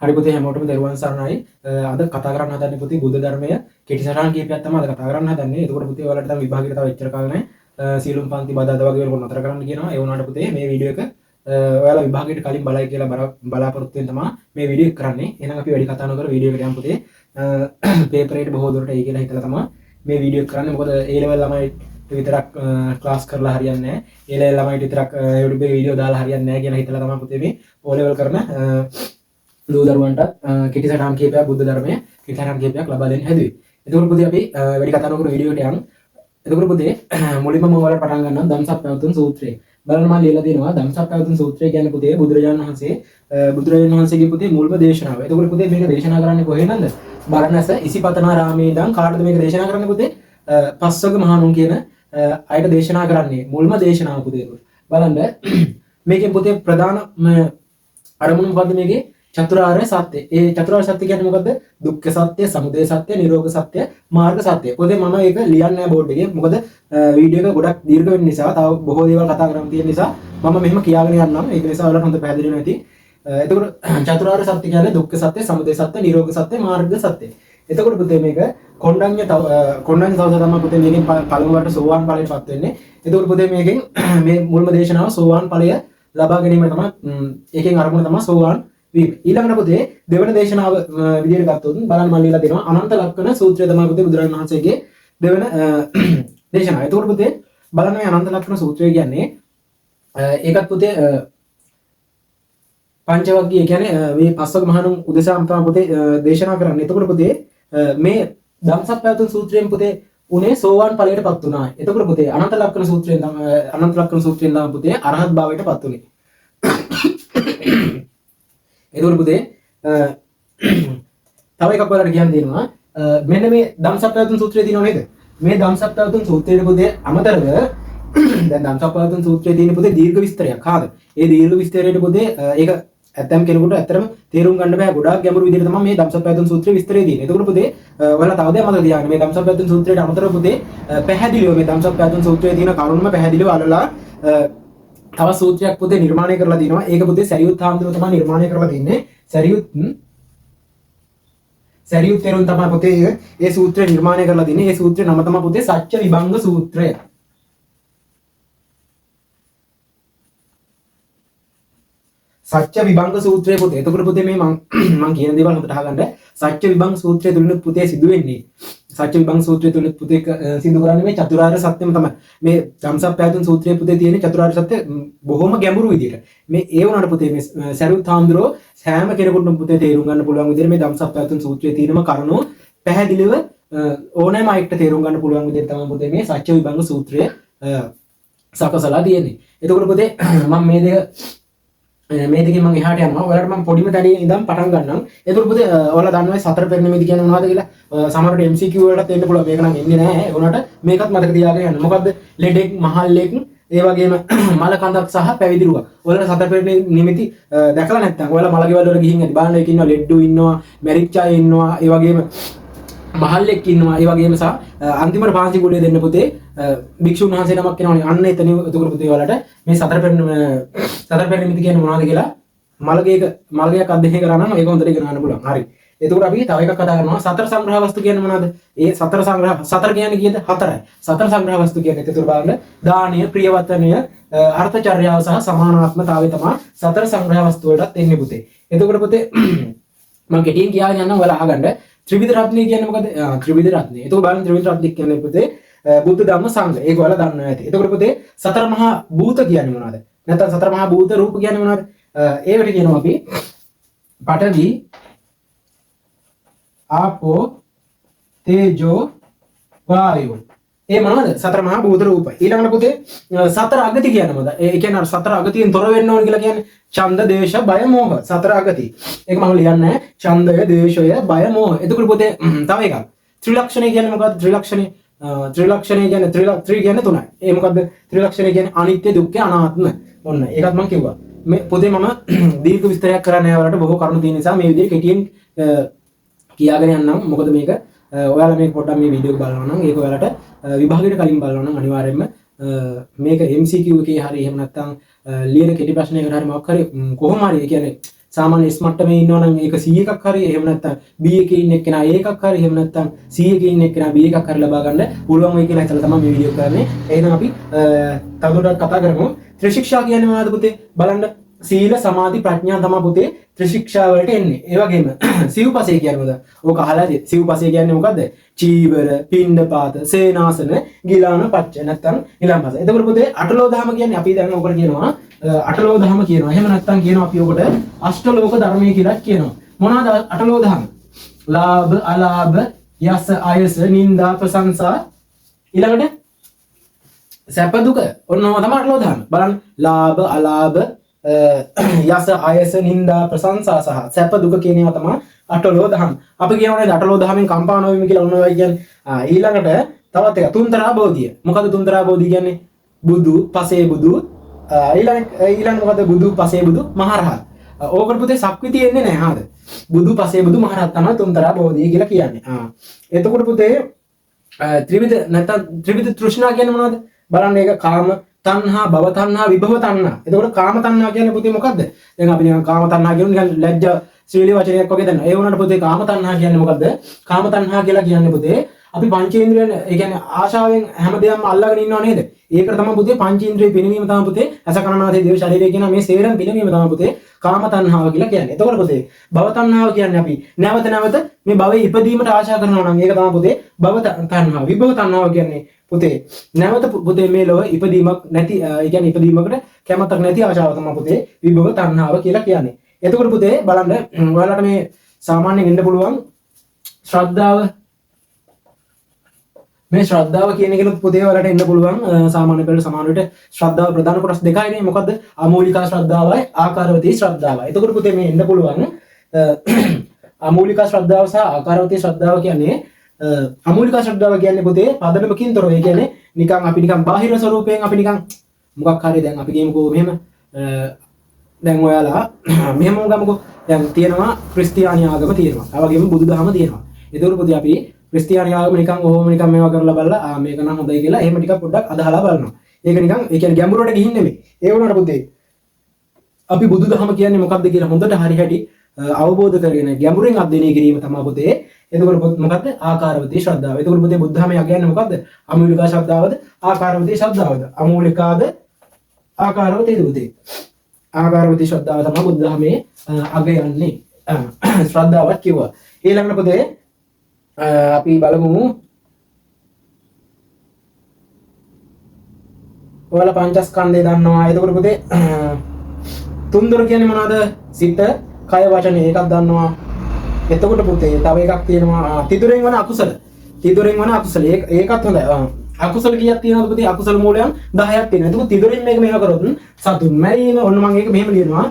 හරි පුතේ හැමෝටම දරුවන් සරණයි. අද කතා කරන්න හදන්නේ පුතේ බුද්ධ ධර්මය කෙටි සටහන් කීපයක් තමයි අද කතා කරන්න හදන්නේ. එතකොට පුතේ ඔයාලට දැන් විභාගයට තව එච්චර කාල නැහැ. සීලුම් පන්ති බදාද වගේ වල නතර කරන්න කියනවා. ඒ වුණාට පුතේ මේ වීඩියෝ එක ඔයාලා විභාගයට කලින් බලයි කියලා බලාපොරොත්තු වෙන තමයි මේ වීඩියෝ එක කරන්නේ. එහෙනම් අපි වැඩි කතා නොකර වීඩියෝ එකට යමු පුතේ. පේපර් එකට බොහෝ දුරට එයි කියලා හිතලා තමයි මේ වීඩියෝ එක කරන්නේ. මොකද A level ළමයි විතරක් ක්ලාස් කරලා හරියන්නේ නැහැ. A level ළමයිට විතරක් YouTube එකේ වීඩියෝ දාලා හරියන්නේ නැහැ කියලා හිතලා තමයි පුතේ මේ O level කරන දූ දරුවන්ට කෙටි සටහන් කීපයක් බුද්ධ ධර්මයේ කෙටි සටහන් කීපයක් ලබා දෙන්න හැදුවේ. එතකොට පුතේ අපි වැඩි කතා නොකර වීඩියෝ එකට යමු. එතකොට පුතේ මුලින්ම මම ඔයාලට පටන් ගන්නම් ධම්සප්පවතුන් සූත්‍රය. බලන්න මම ලියලා දෙනවා ධම්සප්පවතුන් සූත්‍රය කියන්නේ පුතේ බුදුරජාණන් වහන්සේගේ පුතේ මුල්ම දේශනාව. එතකොට පුතේ මේක දේශනා කරන්නේ කොහේනද? බරණැස ඉසිපතනාරාමේ ඉඳන් කාටද මේක දේශනා කරන්නේ පුතේ? පස්වග මහණුන් කියන අයට දේශනා කරන්නේ මුල්ම දේශනාව පුතේ. බලන්න මේකෙන් පුතේ ප්‍රධාන අරමුණ මොකද්ද මේකේ? චතුරාර්ය සත්‍ය. ඒ චතුරාර්ය සත්‍ය කියන්නේ මොකද්ද? දුක්ඛ සත්‍ය, සමුදය සත්‍ය, නිරෝධ සත්‍ය, මාර්ග සත්‍ය. පොතේ මම ඒක ලියන්නේ නැහැ බෝඩ් එකේ. මොකද වීඩියෝ එක ගොඩක් දීර්ඝ වෙන නිසා, තව බොහෝ දේවල් කතා කරන්න තියෙන නිසා මම මෙහෙම කියාගෙන යන්නම්. ඒක නිසා ඔයාලට හොඳ පැහැදිලි වෙනවා ඇති. එතකොට චතුරාර්ය සත්‍ය කියන්නේ දුක්ඛ සත්‍ය, සමුදය සත්‍ය, නිරෝධ සත්‍ය, මාර්ග සත්‍ය. එතකොට පුතේ මේක කොණ්ඩඤ්ඤ තවස තමයි පුතේ මේකෙන් පළමුවට සෝවාන් ඵලයටපත් වෙන්නේ. එතකොට පුතේ මේකෙන් මේ මුල්ම දේශනාව සෝවාන් ඵලය ලබා ගැනීම තමයි ඒකෙන් අරමුණ තමයි සෝවාන් වීම. ඊළඟට පුතේ දෙවන දේශනාව විදියට ගත්තොත් බලන්න මම ලියලා දෙනවා අනන්ත ලක්ෂණ සූත්‍රය තමයි පුතේ බුදුරජාණන් වහන්සේගේ දෙවන දේශනාව. එතකොට පුතේ බලන්න මේ අනන්ත ලක්ෂණ සූත්‍රය කියන්නේ ඒකත් පුතේ පංචවග්ගය කියන්නේ මේ පස්වග මහණුන් උදෙසාම තමයි පුතේ දේශනා කරන්නේ. එතකොට පුතේ මේ ධම්සප්පවතුන් සූත්‍රයෙන් පුතේ උනේ සෝවාන් ඵලයටපත් වුණා. එතකොට පුතේ අනන්ත ලක්ෂණ සූත්‍රයෙන් තමයි පුතේ අරහත් භාවයටපත් උනේ. එතකොට පුතේ තව එකක් ඔයාලට කියන්න දෙනවා. මෙන්න මේ ධම්සප්පවතුන් සූත්‍රය තියෙනව නේද? මේ ධම්සප්පවතුන් සූත්‍රයේ පුතේ අමතරව දැන් ධම්සප්පවතුන් සූත්‍රයේ තියෙන පුතේ දීර්ඝ විස්තරයක්. හරිද? ඒ දීර්ඝ විස්තරයට පුතේ ඒක ඇත්තම කෙනෙකුට ඇත්තටම තේරුම් ගන්න බෑ. ගොඩාක් ගැඹුරු විදිහට තමයි මේ ධම්සප්පවතුන් සූත්‍රයේ විස්තරය තියෙන්නේ. එතකොට පුතේ ඔයාලා තව දෙයක් මතක තියාගන්න. මේ ධම්සප්පවතුන් සූත්‍රයට අමතරව පුතේ පැහැදිලිව මේ ධම්සප්පවතුන් සූත්‍රයේ තියෙන කරුණුම පැහැදිලිව අල්ලලා තව සූත්‍රයක් පුතේ නිර්මාණය කරලා දිනවා. ඒක පුතේ සරියුත් හාමුදුරුවෝ තමයි නිර්මාණය කරලා තින්නේ. සරියුත් තෙරුන් තමයි පුතේ ඒ සූත්‍රය නිර්මාණය කරලා තින්නේ. ඒ සූත්‍රේ නම තමයි පුතේ සත්‍ය විභංග සූත්‍රය. සත්‍ය විභංග සූත්‍රය පුතේ. එතකොට පුතේ මේ මම කියන දේවල් හොඳට අහගන්න. සත්‍ය විභංග සූත්‍රය තුලින් පුතේ සිදු වෙන්නේ සත්‍ය විභංග සූත්‍රය තුලින් පුතේ සිදු කරන්නේ මේ චතුරාර්ය සත්‍යම තමයි. මේ ධම්සප්පවතුන් සූත්‍රයේ පුතේ තියෙන චතුරාර්ය සත්‍ය බොහොම ගැඹුරු විදිහට. මේ ඒ වුණාට පුතේ මේ සරියුත් හාමුදුරුවෝ සෑම කෙනෙකුටම පුතේ තේරුම් ගන්න පුළුවන් විදිහට මේ ධම්සප්පවතුන් සූත්‍රයේ තියෙනම කරුණු පැහැදිලිව ඕනෑම අයෙක්ට තේරුම් ගන්න පුළුවන් විදිහට තමයි පුතේ මේ සත්‍ය විභංග සූත්‍රය සකසලා තියෙන්නේ. එතකොට පුතේ මම මේ දෙකෙන් මම එහාට යනවා. ඔයාලට මම පොඩිම තැනින් ඉඳන් පටන් ගන්නම්. එතකොට පුතේ ඔයාලා දන්නවා සතර පෙරණිමේදී කියන්නේ මොනවද කියලා? සමහරවිට MCQ වලටත් එන්න පුළුවන්. මේක නම් එන්නේ නැහැ. ඒ වුණාට මේකත් මතක තියාගෙන යන්න. මොකද්ද? ලෙඩෙක්, මහල්ලෙක්, ඒ වගේම මල කඳක් සහ පැවිදි රුවක්. ඔයාලා සතර පෙරණිමේදී දැකලා නැත්නම් ඔයාලා මලගෙවල් වල ගිහින් ඇති. බලන්න එක ඉන්නවා ලෙඩ්ඩු ඉන්නවා, මැරිච්ච අය ඉන්නවා, ඒ වගේම මහල්ලෙක් ඉන්නවා. ඒ වගේම සහ අන්තිමට පාංචි කුඩේ දෙන්න පුතේ භික්ෂුන් වහන්සේ නමක් කෙනවනේ. අන්න එතන එතකොට පුතේ ඔයාලට මේ සතර පෙරණිමේදී කියන්නේ මොනවද කියලා මල්ගයක් අධ්‍යයනය කරා නම් ඒක හොඳට ඉගෙන ගන්න පුළුවන්. හරි. එතකොට අපි තව එකක් කතා කරනවා. සතර සංග්‍රහ වස්තු කියන්නේ මොනවද? ඒ සතර කියන්නේ කීයද? හතරයි. සතර සංග්‍රහ වස්තු කියන්නේ එතකොට බලන්න දානීය, ප්‍රියවර්තනීය, අර්ථචර්යාව සහ සමානාත්මතාවය තමයි සතර සංග්‍රහ වස්තු වලටත් එන්නේ පුතේ. එතකොට පුතේ මම කෙටියෙන් කියාගෙන යනවා ඔයාලා අහගන්න. ත්‍රිවිධ රත්නය කියන්නේ මොකද? ත්‍රිවිධ රත්නය. එතකොට බලන්න ත්‍රිවිධ රත්නය කියන්නේ පුතේ බුද්ධ ධම්ම සංඝ. ඒක ඔයාලා දන්නවා ඇති. එතකොට පුතේ සතර මහා භූත කියන්නේ මොනවද? නැත්නම් සතර මහා භූත රූප කියන්නේ මොනවද? ඒවට කියනවා අපි පඨවි, ආපෝ, තේජෝ, වායෝ. ඒ මොනවද? සතර මහා භූත රූප. ඊළඟට පුතේ සතර අගති කියන්නේ මොකද? ඒ කියන්නේ සතර අගතියෙන් තොර වෙන්න ඕන කියලා කියන්නේ ඡන්ද, දේශ, බය, මෝහ. සතර අගති. ඒක මම ලියන්නේ නැහැ. ඡන්දය, දේශය, බය, මෝහ. එතකොට පුතේ තව එකක්. ත්‍රිලක්ෂණය කියන්නේ මොකද්ද? ත්‍රිලක්ෂණය කියන්නේ ත්‍රි කියන්නේ තුනයි. ඒ මොකද්ද? ත්‍රිලක්ෂණය කියන්නේ අනිත්‍ය, දුක්ඛ, අනාත්ම. ඔන්න ඒකත් මම කිව්වා. මේ පොතේ මම දීර්ඝ විස්තරයක් කරන්නේ නැහැ. ඔයාලට බොහෝ කරුණු තියෙන නිසා මේ විදිහට කෙටියෙන් කියාගෙන යන්නම්. මොකද මේක ඔයාලා මේක පොඩ්ඩක් මේ වීඩියෝ එක බලනවා නම් ඒක ඔයාලට විභාගයට කලින් බලනවා නම් අනිවාර්යයෙන්ම මේක MCQ එකේ හරි එහෙම නැත්නම් ලියන කෙටි ප්‍රශ්නයකට හරි මොකක් හරි කොහොම හරි කියන්නේ සාමාන්‍ය S මට්ටමේ ඉන්නවා නම් ඒක C එකක් හරි එහෙම නැත්නම් B එකේ ඉන්න එක්කෙනා A එකක් හරි එහෙම නැත්නම් C එකේ ඉන්න එක්කෙනා B එකක් හරි ලබා ගන්න පුළුවන් වෙයි කියලා හිතලා තමයි මේ වීඩියෝ කරන්නේ. එහෙනම් අපි තවදුරටත් කතා කරමු. ත්‍රිශික්ෂා කියන්නේ මොනවද පුතේ? බලන්න. සීල සමාධි ප්‍රඥා තමයි පුතේ ත්‍රිශික්ෂා වලට එන්නේ. ඒ වගේම සිව්පසය කියන්නේ මොකද? ඕක අහලාද? සිව්පසය කියන්නේ මොකද්ද? චීවර, පිණ්ඩපාත, සේනාසන, ගිලාන පච්ච නැත්නම් ඊළම්පස. එතකොට පුතේ අටලෝ දහම කියන්නේ අපි දැන් ඕකට කියනවා අටලෝ දහම කියනවා. එහෙම නැත්නම් කියනවා අපි ඕකට අෂ්ටලෝක ධර්මයේ කියලා කියනවා. මොනවාද අටලෝ දහම? ලාභ, අලාභ, යස, ආයස, නිന്ദා, ප්‍රශංසා ඊළඟට සැප දුක. ඔන්නෝම තමයි අටලෝ දහම. බලන්න ලාභ, අලාභ, යස, ආයස, නිന്ദා, ප්‍රශංසා සහ සැප දුක කියන ඒවා තමයි අටලෝ දහම. අපි කියනවානේ අටලෝ දහමෙන් කම්පා නොවීම කියලා ඔන්න ඔයයි කියන්නේ. ඊළඟට තවත් එක තුන්තරා බෝධිය. මොකද තුන්තරා බෝධිය කියන්නේ? බුදු, පසේ බුදු, ඊළඟ මොකද? බුදු, පසේ බුදු, මහරහත්. ඕකට පුතේ සක්විති එන්නේ නැහැ හරිද? බුදු, පසේ බුදු, මහරහත් තමයි තුන්තරා බෝධිය කියලා කියන්නේ. එතකොට පුතේ ත්‍රිවිධ නැත්නම් ත්‍රිවිධ තෘෂ්ණා කියන්නේ මොනවද? බලන්න ඒක කාම තණ්හා, භව තණ්හා, විභව තණ්හා. එතකොට කාම තණ්හා කියන්නේ පුතේ මොකද්ද? දැන් අපි නිකන් කාම තණ්හා කියමු නිකන් ලැජ්ජා ශ්‍රීලී වචනයක් වගේ දැන්. ඒ වුණාට පුතේ කාම තණ්හා කියන්නේ මොකද්ද? කාම තණ්හා කියලා කියන්නේ පුතේ අපි පංචේන්ද්‍රයන් ඒ කියන්නේ ආශාවෙන් හැමදේම අල්ලගෙන ඉන්නව නේද? ඒකට තමයි පුතේ පංචේන්ද්‍රයේ පිනවීම තමයි පුතේ අස කනනාදී දේව ශරීරය කියන මේ සේරම පිනවීම තමයි පුතේ කාම තණ්හාව කියලා කියන්නේ. එතකොට පුතේ භව තණ්හාව කියන්නේ අපි නැවත නැවත මේ භවයේ ඉපදීමට ආශා කරනවා නම් ඒක තමයි පුතේ භව තණ්හාව. විභව තණ්හාව කියන්නේ පුතේ නැවත පුතේ මේ ලෝක ඉපදීමක් නැති ඒ කියන්නේ ඉපදීමකට කැමැත්තක් නැති ආශාව තමයි පුතේ විභව තණ්හාව කියලා කියන්නේ. එතකොට පුතේ බලන්න ඔයාලට මේ සාමාන්‍යයෙන් ඉන්න පුළුවන් ශ්‍රද්ධාව මේ ශ්‍රද්ධාව කියන එකනොත් පුතේ වලට එන්න පුළුවන් සාමාන්‍ය පෙළට සමාන විට ශ්‍රද්ධාව ප්‍රධාන කොටස් දෙකයිනේ. මොකද්ද? අමූලිකා ශ්‍රද්ධාවයි ආකාරවතී ශ්‍රද්ධාවයි. එතකොට පුතේ මේ එන්න පුළුවන් අමූලිකා ශ්‍රද්ධාව සහ ආකාරවතී ශ්‍රද්ධාව කියන්නේ අමූලිකා ශ්‍රද්ධාව කියන්නේ පුතේ පදනමකින් තොරව. ඒ කියන්නේ නිකන් අපි නිකන් බාහිර ස්වරූපයෙන් අපි නිකන් මොකක් හරි දැන් අපි කියමුකෝ මෙහෙම දැන් ඔයාලා මෙහෙම ගමුකෝ දැන් තියෙනවා ක්‍රිස්තියානි ආගම තියෙනවා. ඒ වගේම බුදුදහම තියෙනවා. ඒතකොට පුතේ අපි ක්‍රිස්තියානි ආගම නිකන් ඔහොම නිකන් මේවා කරලා බලලා මේක නම් හොඳයි කියලා එහෙම ටිකක් පොඩ්ඩක් අදහලා බලනවා. ඒක නිකන් ඒ කියන්නේ ගැඹුරට ගිහින් නෙමෙයි. ඒ වුණාට පුතේ අපි බුදුදහම කියන්නේ මොකක්ද කියලා හොඳට හරි හැටි අවබෝධ කරගෙන ගැඹුරින් අධ්‍යයනය කිරීම තමයි පුතේ. එතකොට මොකද්ද? ආකාරවතී ශ්‍රද්ධාව. එතකොට පුතේ බුද්ධාමය කියන්නේ මොකද්ද? අමූලිකා ශ්‍රද්ධාවද ආකාරවතී ශ්‍රද්ධාවද? අමූලිකාද ආකාරවතීද පුතේ? ආකාරවතී ශ්‍රද්ධාව තමයි බුද්ධාමයේ අගයන්නේ. ශ්‍රද්ධාවක් කිව්වා. ඊළඟට පුතේ අපි බලමු ඔයාලා පංචස්කන්ධය දන්නවා. එතකොට පුතේ තුන්දොර කියන්නේ මොනවද? සිත, කය, වචන ඒකක් දන්නවා. එතකොට පුතේ තව එකක් තියෙනවා තිදුරෙන් වන අකුසල. තිදුරෙන් වන අකුසල ඒකත් හොඳයි. අකුසල කීයක් තියෙනවද පුතේ? අකුසල මූලයන් 10ක් තියෙනවා. එතකොට තිදුරෙන් මේක මේවා කරොත් සතුන් මැරීම ඔන්න මම ඒක මෙහෙම ලියනවා.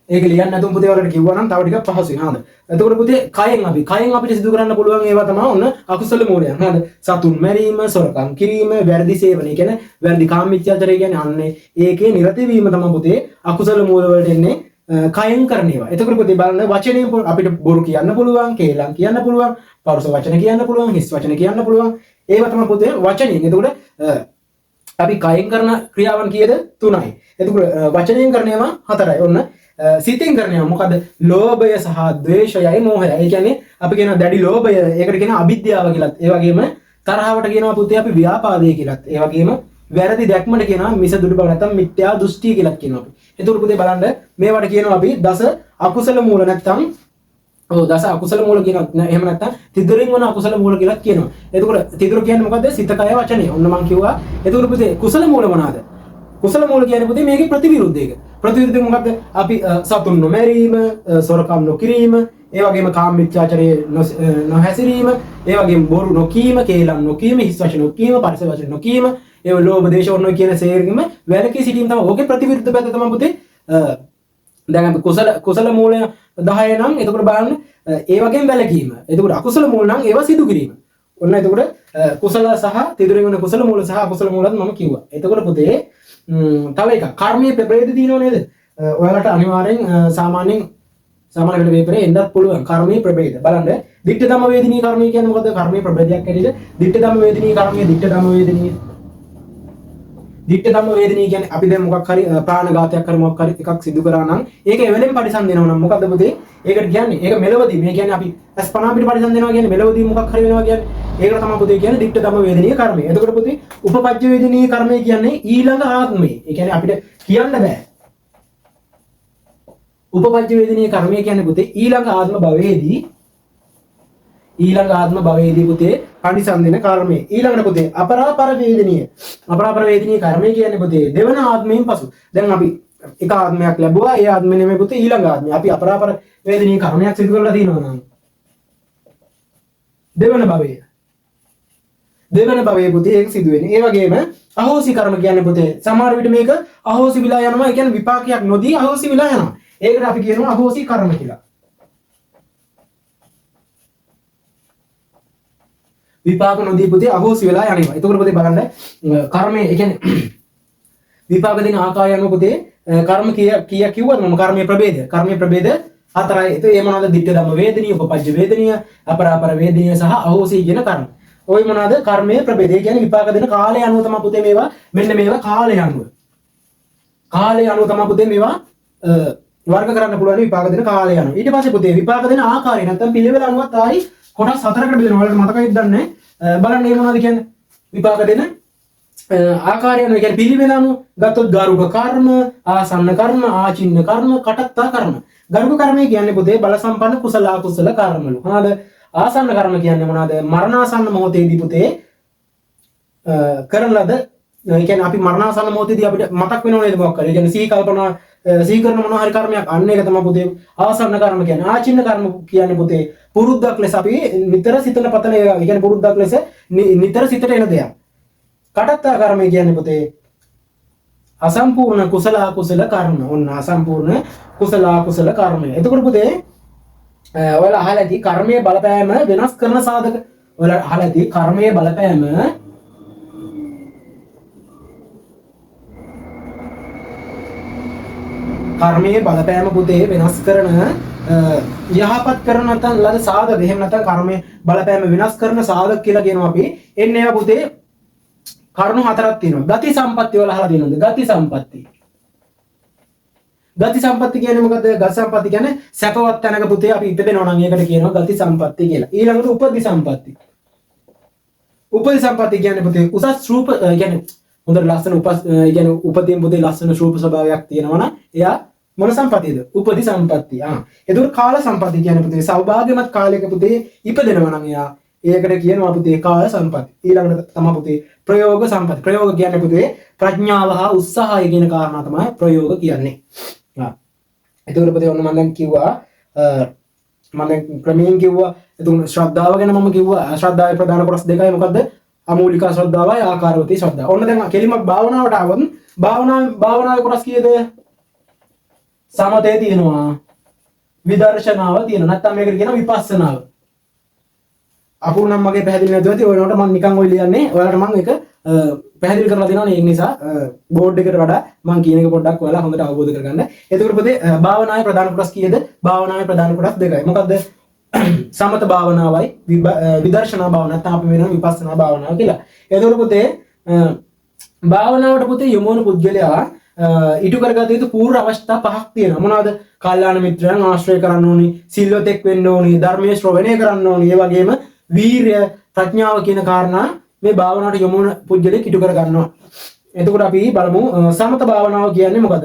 ඒක ලියන්න නැතුව පුතේ වලට කිව්වා නම් තව ටිකක් පහසුයි. හරිද? එතකොට පුතේ කයෙන් අපිට සිදු කරන්න පුළුවන් ඒවා තමයි ඔන්න අකුසල මූලයන්. හරිද? සතුන් මැරීම, සොරකම් කිරීම, වැරදි සේවනය කියන්නේ වැරදි කාමීච්ඡාචරය කියන්නේ අන්නේ ඒකේ නිරත වීම තමයි පුතේ අකුසල මූල වලට එන්නේ කයෙන් කරන ඒවා. එතකොට පුතේ බලන්න වචනයෙන් අපිට බොරු කියන්න පුළුවන්, කේලම් කියන්න පුළුවන්, පරුස වචන කියන්න පුළුවන්, හිස් වචන කියන්න පුළුවන්. ඒවා තමයි පුතේ වචනයෙන්. එතකොට අපි කයෙන් කරන ක්‍රියාවන් කීයද? 3යි. එතකොට වචනයෙන් කරන ඒවා 4යි. ඔන්න සිතෙන් කරන්නේ මොකද? ලෝභය සහ ද්වේෂයයි මෝහයයි. ඒ කියන්නේ අපි කියන දැඩි ලෝභය ඒකට කියන අවිද්‍යාව කියලාත්. ඒ වගේම තරහවට කියනවා පුතේ අපි ව්‍යාපාදේ කියලාත්. ඒ වගේම වැරදි දැක්මට කියනවා මිසදුඩු බව නැත්නම් මිත්‍යා දෘෂ්ටි කියලාත් කියනවා අපි. එතකොට පුතේ බලන්න මේවට කියනවා අපි දස අකුසල මූල නැත්නම් දස අකුසල මූල කියනවා. එහෙම නැත්නම් තිදුරින් වන අකුසල මූල කියලාත් කියනවා. එතකොට තිදුර කියන්නේ මොකද්ද? සිත, කය, වචනේ. ඔන්න මම කිව්වා. එතකොට පුතේ කුසල මූල මොනවාද? කුසල මූල කියන්නේ පුතේ මේකේ ප්‍රතිවිරුද්ධ එක. ප්‍රතිවිරුද්ධ මොකක්ද? අපි සතුන් නොමැරීම, සොරකම් නොකිරීම, ඒ වගේම කාමීච්ඡාචරයේ නොහැසිරීම, ඒ වගේම බොරු නොකීම, කේලම් නොකීම, හිස් වචන නොකීම, පරිස වචන නොකීම, ඒ ලෝභ දේශ වර්ණ කියන සේරගෙම වැළකී සිටීම තමයි. ඕකේ ප්‍රතිවිරුද්ධ පැත්ත තමයි පුතේ. දැන් අපි කුසල මූල 10 නම් එතකොට බලන්න ඒ වගේම වැළකීම. එතකොට අකුසල මූල නම් ඒවා සිදු කිරීම. ඔන්න එතකොට කුසල සහ තිදුරින් වෙන කුසල මූල සහ අකුසල මූලත් මම කිව්වා. එතකොට පුතේ තව එකක් කර්මයේ ප්‍රභේද තියෙනව නේද? ඔයාලට අනිවාර්යෙන් සාමාන්‍ය වෙල පේපරේ එන්නත් පුළුවන් කර්මයේ ප්‍රභේද. බලන්න දිට්ඨ ධම්ම වේදිනී කර්මය කියන්නේ මොකද? කර්මයේ ප්‍රභේදයක් ඇටියට දිට්ඨ ධම්ම වේදිනී කර්මය, දිට්ඨ ධම්ම වේදිනී දිට්ඨ ධම්ම වේදිනිය කියන්නේ අපි දැන් මොකක් හරි ප්‍රාණඝාතයක් කර මොකක් හරි එකක් සිදු කරා නම් ඒක එවෙලෙන් පරිසම්දෙනවා නම් මොකද්ද පුතේ? ඒකට කියන්නේ ඒක මෙලවදී මේ කියන්නේ අපි අස්පනා පිට පරිසම්දෙනවා කියන්නේ මෙලවදී මොකක් හරි වෙනවා කියන්නේ ඒකට තමයි පුතේ කියන්නේ දිට්ඨ ධම්ම වේදිනිය කර්මය. එතකොට පුතේ උපපජ්ජ වේදිනිය කර්මය කියන්නේ ඊළඟ ආත්මේ. ඒ කියන්නේ අපිට කියන්න බෑ. උපපජ්ජ වේදිනිය කර්මය කියන්නේ පුතේ ඊළඟ ආත්ම භවයේදී පුතේ පරිසම්දෙන කර්මය. ඊළඟට පුතේ අපරාපර වේදිනිය කර්මය කියන්නේ පුතේ දෙවන ආත්මයෙන් පසු. දැන් අපි එක ආත්මයක් ලැබුවා. ඒ ආත්මෙ නෙමෙයි පුතේ ඊළඟ ආත්මය. අපි අපරාපර වේදිනිය කර්මයක් සිදු කරලා තියෙනවා නම් දෙවන භවයේ පුතේ ඒක සිදු වෙන්නේ. ඒ වගේම අහෝසි කර්ම කියන්නේ පුතේ සමහර විට මේක අහෝසි විලා යනවා. ඒ කියන්නේ විපාකයක් නොදී අහෝසි විලා යනවා. ඒකට අපි කියනවා අහෝසි කර්ම කියලා. විපාක නොදී පුතේ අහෝසි වෙලා යනවා. එතකොට පුතේ බලන්න කර්මය ඒ කියන්නේ විපාක දෙන ආකාරය අනුව පුතේ කර්ම කීයක් කිව්වද මම කර්මයේ ප්‍රභේද හතරයි. ඒ මොනවාද? දිට්ඨ ධම්ම වේදිනිය, උපපජ්ජ වේදිනිය, අපරාපර වේදිනිය සහ අහෝසි කියන කර්ම. ওই මොනවාද? කර්මයේ ප්‍රභේද. ඒ කියන්නේ විපාක දෙන කාලය අනුව තමයි පුතේ මේවා මෙන්න මේවා කාලය අනුව තමයි පුතේ මේවා වර්ග කරන්න පුළුවන් විපාක දෙන කාලය අනුව. ඊට පස්සේ පුතේ විපාක දෙන ආකාරය නැත්නම් පිළිවෙල අනුවත් ආයි කොටස් හතරකට බෙදෙනවා. ඔයාලට මතකයිද දන්නේ? බලන්න මේ මොනවද කියන්නේ? විපාක දෙන ආකාරය අනුව කියන්නේ පිළිවෙල අනුව ගත්තොත් ගාරුක කර්ම, ආසන්න කර්ම, ආචින්න කර්ම, කටත්තා කර්ම. ගරුක කර්මය කියන්නේ පුතේ බල සම්පන්න කුසල අකුසල කර්මලු. හරිද? ආසන්න කර්ම කියන්නේ මොනවාද? මරණාසන්න මොහොතේදී පුතේ කරන ලද ඒ කියන්නේ අපි මරණාසන්න මොහොතේදී අපිට මතක් වෙනව නේද මොකක් කරේ? ඒ කියන්නේ සිහි කරන මොනවා හරි කර්මයක් අන්න ඒක තමයි පුතේ ආසන්න කර්ම කියන්නේ. ආචින්න කර්ම කියන්නේ පුතේ පුරුද්දක් ලෙස අපි නිතර සිතන පතන ඒ කියන්නේ පුරුද්දක් ලෙස නිතර සිතට එන දෙයක්. කටත්තා කර්මය කියන්නේ පුතේ අසම්පූර්ණ කුසල අකුසල කර්ම. ඔන්න අසම්පූර්ණ කුසල අකුසල කර්මය. එතකොට පුතේ ඔයාලා අහලා ඇති කර්මයේ බලපෑම වෙනස් කරන සාධක. ඔයාලා අහලා ඇති කර්මයේ බලපෑම පුතේ වෙනස් කරන යහපත් කරන නැත්නම් ලද සාධක. එහෙම නැත්නම් කර්මයේ බලපෑම වෙනස් කරන සාධක කියලා කියනවා අපි. එන්නේ ඒවා පුතේ කරුණු හතරක් තියෙනවා. ගති සම්පatti වල අහලා තියෙනවද? ගති සම්පatti කියන්නේ මොකද? ගති සම්පatti කියන්නේ සැපවත් තැනක පුතේ අපි ඉපදෙනවා නම් ඒකට කියනවා ගති සම්පatti කියලා. ඊළඟට උපදි සම්පatti. උපදි සම්පatti කියන්නේ පුතේ උසස් රූප කියන්නේ හොඳට ලස්සන කියන්නේ උපදීන් පුතේ ලස්සන රූප ස්වභාවයක් තියෙනවා නම් එයා මොන සම්පත්තියද? උපදි සම්පatti. එතකොට කාල සම්පatti කියන්නේ පුතේ සෞභාග්‍යමත් කාලයක පුතේ ඉපදෙනවා නම් එයා ඒකට කියනවා පුතේ කාල සම්පatti. ඊළඟට තමයි පුතේ ප්‍රයෝග සම්පatti. ප්‍රයෝග කියන්නේ පුතේ ප්‍රඥාව හා උත්සාහය කියන කාරණා තමයි ප්‍රයෝග කියන්නේ. එතකොට පුතේ ඔන්න මම දැන් කිව්වා මම ක්‍රමයෙන් කිව්වා. එතකොට ශ්‍රද්ධාව ගැන මම කිව්වා. ශ්‍රද්ධාවේ ප්‍රධාන කොටස් දෙකයි මොකද්ද? අමූලික ශ්‍රද්ධාවයි ආකාරවතී ශ්‍රද්ධාව. ඔන්න දැන් කෙලිමක් භාවනාවට ආවොත් භාවනාවේ කොටස් කීයද? සමතේ තියෙනවා. විදර්ශනාව තියෙනවා. නැත්නම් මේකට කියනවා විපස්සනාව. අපුරුනම් මගේ පැහැදිලි නැතුව ඇති. ඔයනට මම නිකන් ඔය ලියන්නේ. ඔයාලට මම ඒක පැහැදිලි කරලා දෙනවනේ. ඒ නිසා බෝඩ් එකට වඩා මම කියන එක පොඩ්ඩක් ඔයාලා හොඳට අවබෝධ කරගන්න. එතකොට පුතේ භාවනාවේ ප්‍රධාන කොටස් කීයද? භාවනාවේ ප්‍රධාන කොටස් දෙකයි. මොකද්ද? සමත භාවනාවයි විදර්ශනා භාවනාව. නැත්නම් අපි වෙනවා විපස්සනා භාවනාව කියලා. එතකොට පුතේ භාවනාවට පුතේ යොමු වන පුද්ගලයා ඊට කරගත යුතු පූර්ව අවස්ථා පහක් තියෙනවා. මොනවද? කල්යාණ මිත්‍රයන් ආශ්‍රය කරන්න ඕනි, සිල්වතෙක් වෙන්න ඕනි, ධර්මයේ ශ්‍රවණය කරන්න ඕනි. ඒ වගේම වීරය, ප්‍රඥාව කියන කාරණා මේ භාවනාවට යොමු වන පුද්ගලෙක් ඊට කර ගන්නවා. එතකොට අපි බලමු සමත භාවනාව කියන්නේ මොකද්ද?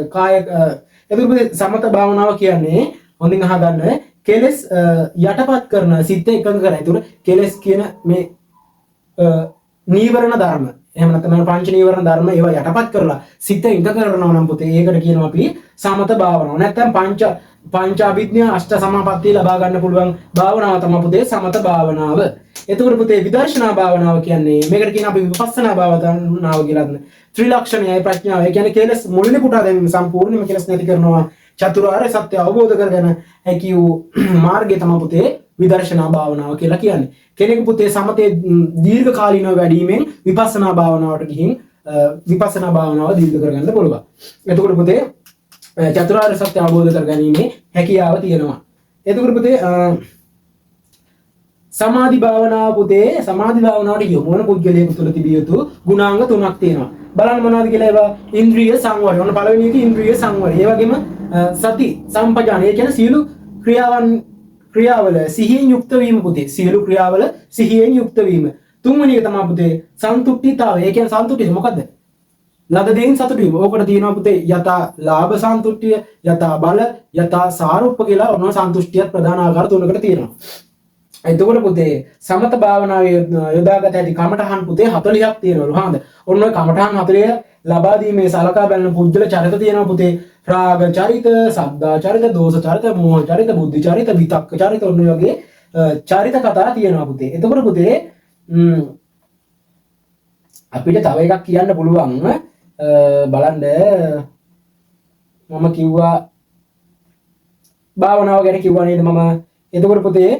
එතකොට සමත භාවනාව කියන්නේ හොඳින් අහගන්න කෙලස් යටපත් කරන සිත් එකඟ කරන. ඒතර කෙලස් කියන මේ නීවරණ ධර්ම එහෙම නැත්නම් පංච නීවරණ ධර්ම ඒවා යටපත් කරලා සිත එකඟ කරනවා නම් පුතේ ඒකට කියනවා අපි සමත භාවනාව. නැත්නම් පංච අභිඥා අෂ්ට සමාපatti ලබා ගන්න පුළුවන් භාවනාව තමයි පුතේ සමත භාවනාව. එතකොට පුතේ විදර්ශනා භාවනාව කියන්නේ මේකට කියන අපි විපස්සනා භාවනාව කියලා. ත්‍රිලක්ෂණයයි ප්‍රඥාව. ඒ කියන්නේ කෙලස් මුලින් පුටා දැමීම සම්පූර්ණයෙන්ම කෙලස් නැති කරනවා. චතුරාර්ය සත්‍ය අවබෝධ කරගෙන හැකි වූ මාර්ගය තමයි පුතේ විදර්ශනා භාවනාව කියලා කියන්නේ. කෙනෙකු පුතේ සමතේ දීර්ඝ කාලීනව වැඩිමෙන් විපස්සනා භාවනාවට ගිහින් විපස්සනා භාවනාව දීර්ඝ කරගන්න පුළුවන්. එතකොට පුතේ චතුරාර්ය සත්‍ය අවබෝධ කරගැනීමේ හැකියාව තියෙනවා. එතකොට පුතේ සමාධි භාවනාව පුතේ සමාධි භාවනාවට යොමු වන පුද්ගලයෙකු තුළ තිබිය යුතු ගුණාංග තුනක් තියෙනවා. බලන්න මොනවද කියලා ඒවා ඉන්ද්‍රිය සංවරය. ඔන්න පළවෙනි එක ඉන්ද්‍රිය සංවරය. ඒ වගේම සති සම්පජාන. ඒ කියන්නේ සියලු ක්‍රියාවල සිහියෙන් යුක්ත වීම පුතේ. සියලු ක්‍රියාවල සිහියෙන් යුක්ත වීම. තුන්වෙනි එක තමයි පුතේ සන්තුට්ඨිතාවය. ඒ කියන්නේ සන්තුට්ඨිය මොකද්ද? ලද දෙයින් සතුටු වීම. ඕකට තියෙනවා පුතේ යථා ලාභ සන්තුට්ඨිය, යථා බල, යථා සාරුප්ප කියලා ඔන්න සන්තුෂ්ටියත් ප්‍රධාන ආකාර තුනකට තියෙනවා. එතකොට පුතේ සමත භාවනාවේ යොදාගත හැකි කමඨහන් පුතේ 40ක් තියෙනවලු. හාඳ. ඔන්න ඔය කමඨහන් 40 ලබා දීමේ සලකා බලන පුජ්‍යල චරිත තියෙනවා පුතේ. රාග චරිත, සද්දා චරිත, දෝෂ චරිත, මෝහ චරිත, බුද්ධි චරිත, විතක්ක චරිත ඔන්න වගේ චරිත කතා තියෙනවා පුතේ. එතකොට පුතේ අපිට තව එකක් කියන්න පුළුවන්. බලන්න මම කිව්වා භාවනාව ගැන කිව්වා නේද මම. එතකොට පුතේ